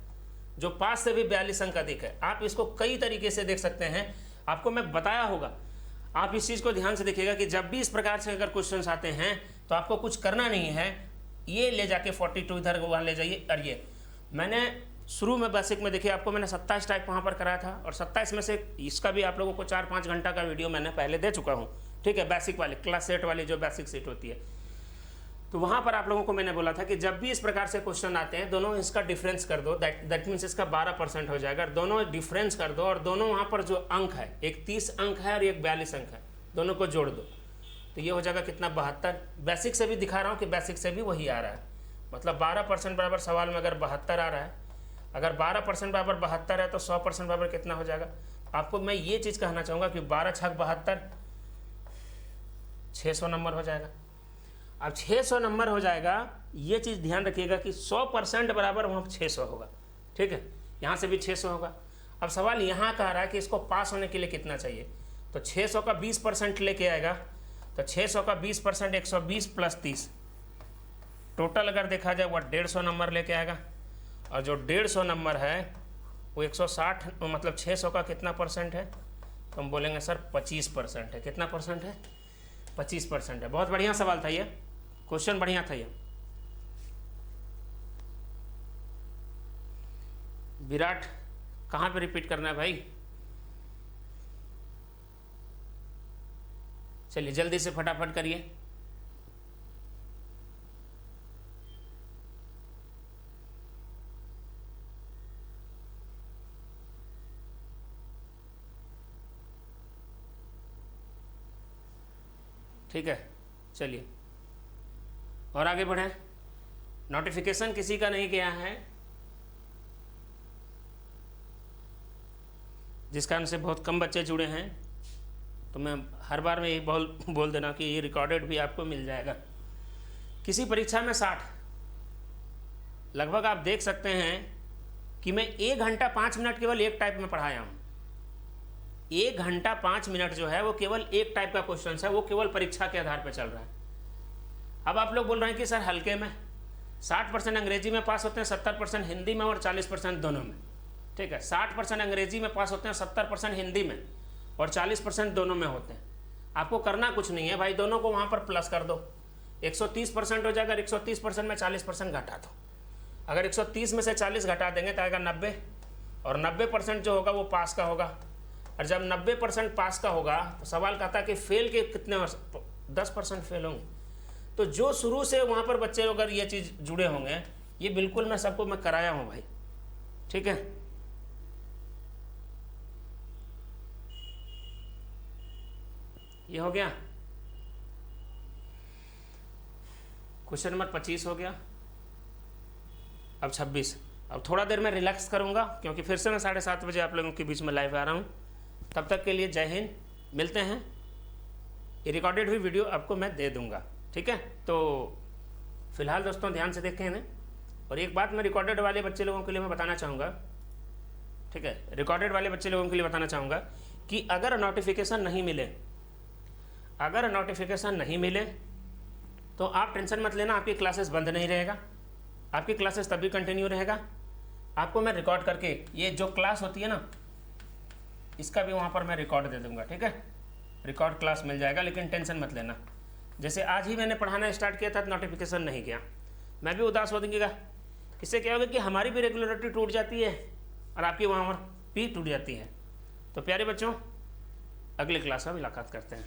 जो पास से भी 42 अंक अधिक है। आप इसको कई तरीके से देख सकते हैं, आपको मैं बताया होगा। आप इस चीज़ को ध्यान से देखिएगा कि जब भी इस प्रकार से अगर क्वेश्चंस आते हैं तो आपको कुछ करना नहीं है, ये ले जाके 42 इधर वहाँ ले जाइए। और ये मैंने शुरू में बेसिक में देखिए आपको मैंने 27 टाइप वहाँ पर कराया था, और 27 में से इसका भी आप लोगों को 4-5 घंटा का वीडियो मैंने पहले दे चुका हूँ, ठीक है, बेसिक वाली क्लास सेट वाली जो बेसिक सेट होती है। तो वहाँ पर आप लोगों को मैंने बोला था कि जब भी इस प्रकार से क्वेश्चन आते हैं दोनों इसका डिफरेंस कर दो, दैट मीन्स इसका 12% हो जाएगा। दोनों डिफरेंस कर दो और दोनों वहाँ पर जो अंक है, एक 30 अंक है और एक 42 अंक है, दोनों को जोड़ दो तो ये हो जाएगा कितना, 72। बेसिक से भी दिखा रहा हूँ कि बेसिक से भी वही आ रहा है, मतलब 12% बराबर सवाल में अगर 72 आ रहा है, अगर 12% बराबर 72 है तो 100% बराबर कितना हो जाएगा। आपको मैं ये चीज़ कहना चाहूँगा कि 12 छक 72, 600 नंबर हो जाएगा। अब 600 नंबर हो जाएगा, ये चीज़ ध्यान रखिएगा कि 100% बराबर वहाँ 600 होगा, ठीक है, यहाँ से भी 600 होगा। अब सवाल यहाँ कह रहा है कि इसको पास होने के लिए कितना चाहिए, तो 600 का 20% लेके आएगा, तो 600 का 20% 120 प्लस 30, टोटल अगर देखा जाए वह 150 नंबर लेके आएगा। और जो 150 नंबर है वो 160, मतलब 600 का कितना परसेंट है, तो हम बोलेंगे सर 25% है। कितना परसेंट है, 25% है। बहुत बढ़िया सवाल था ये, क्वेश्चन बढ़िया था ये। विराट कहाँ पे रिपीट करना है भाई, चलिए जल्दी से फटाफट करिए। ठीक है, चलिए और आगे बढ़ें। नोटिफिकेशन किसी का नहीं गया है, जिस कारण से बहुत कम बच्चे जुड़े हैं, तो मैं हर बार में यही बोल देना कि ये रिकॉर्डेड भी आपको मिल जाएगा। किसी परीक्षा में 60 लगभग आप देख सकते हैं कि मैं 1 घंटा 5 मिनट केवल एक टाइप में पढ़ाया हूँ। 1 घंटा 5 मिनट जो है वो केवल एक टाइप का क्वेश्चन है, वो केवल परीक्षा के आधार पर चल रहा है। अब आप लोग बोल रहे हैं कि सर हल्के में 60% अंग्रेजी में पास होते हैं, 70% हिंदी में और 40% दोनों में, ठीक है। 60% अंग्रेजी में पास होते हैं, 70% हिंदी में और 40% दोनों में होते हैं। आपको करना कुछ नहीं है भाई, दोनों को वहाँ पर प्लस कर दो, 130% हो जाएगा। 130% में 40% घटा दो। अगर 130 में से 40 घटा देंगे तो आएगा 90, और 90% जो होगा वो पास का होगा। और जब 90% पास का होगा तो सवाल कहता है कि फेल के कितने 10% फेल होंगे। तो जो शुरू से वहाँ पर बच्चे अगर ये चीज़ जुड़े होंगे, ये बिल्कुल मैं सबको मैं कराया हूँ भाई, ठीक है। ये हो गया, क्वेश्चन नंबर 25 हो गया। अब 26। अब थोड़ा देर में रिलैक्स करूँगा क्योंकि फिर से मैं 7:30 बजे आप लोगों के बीच में लाइव आ रहा हूँ। तब तक के लिए जय हिंद, मिलते हैं। ये रिकॉर्डेड हुई वीडियो आपको मैं दे दूँगा, ठीक है। तो फिलहाल दोस्तों ध्यान से देखें ना। और एक बात मैं रिकॉर्डेड वाले बच्चे लोगों के लिए मैं बताना चाहूँगा, ठीक है, रिकॉर्डेड वाले बच्चे लोगों के लिए बताना चाहूँगा कि अगर नोटिफिकेशन नहीं मिले तो आप टेंशन मत लेना, आपकी क्लासेस बंद नहीं रहेगा, आपकी क्लासेस तभी कंटिन्यू रहेगा। आपको मैं रिकॉर्ड करके ये जो क्लास होती है ना, इसका भी वहाँ पर मैं रिकॉर्ड दे दूँगा, ठीक है। रिकॉर्ड क्लास मिल जाएगा, लेकिन टेंशन मत लेना। जैसे आज ही मैंने पढ़ाना स्टार्ट किया था तो नोटिफिकेशन नहीं गया, मैं भी उदास हो दूँगा। इससे क्या होगा कि हमारी भी रेगुलरिटी टूट जाती है और आपकी वहाँ पर भी टूट जाती है। तो प्यारे बच्चों, अगली क्लास में मुलाकात करते हैं।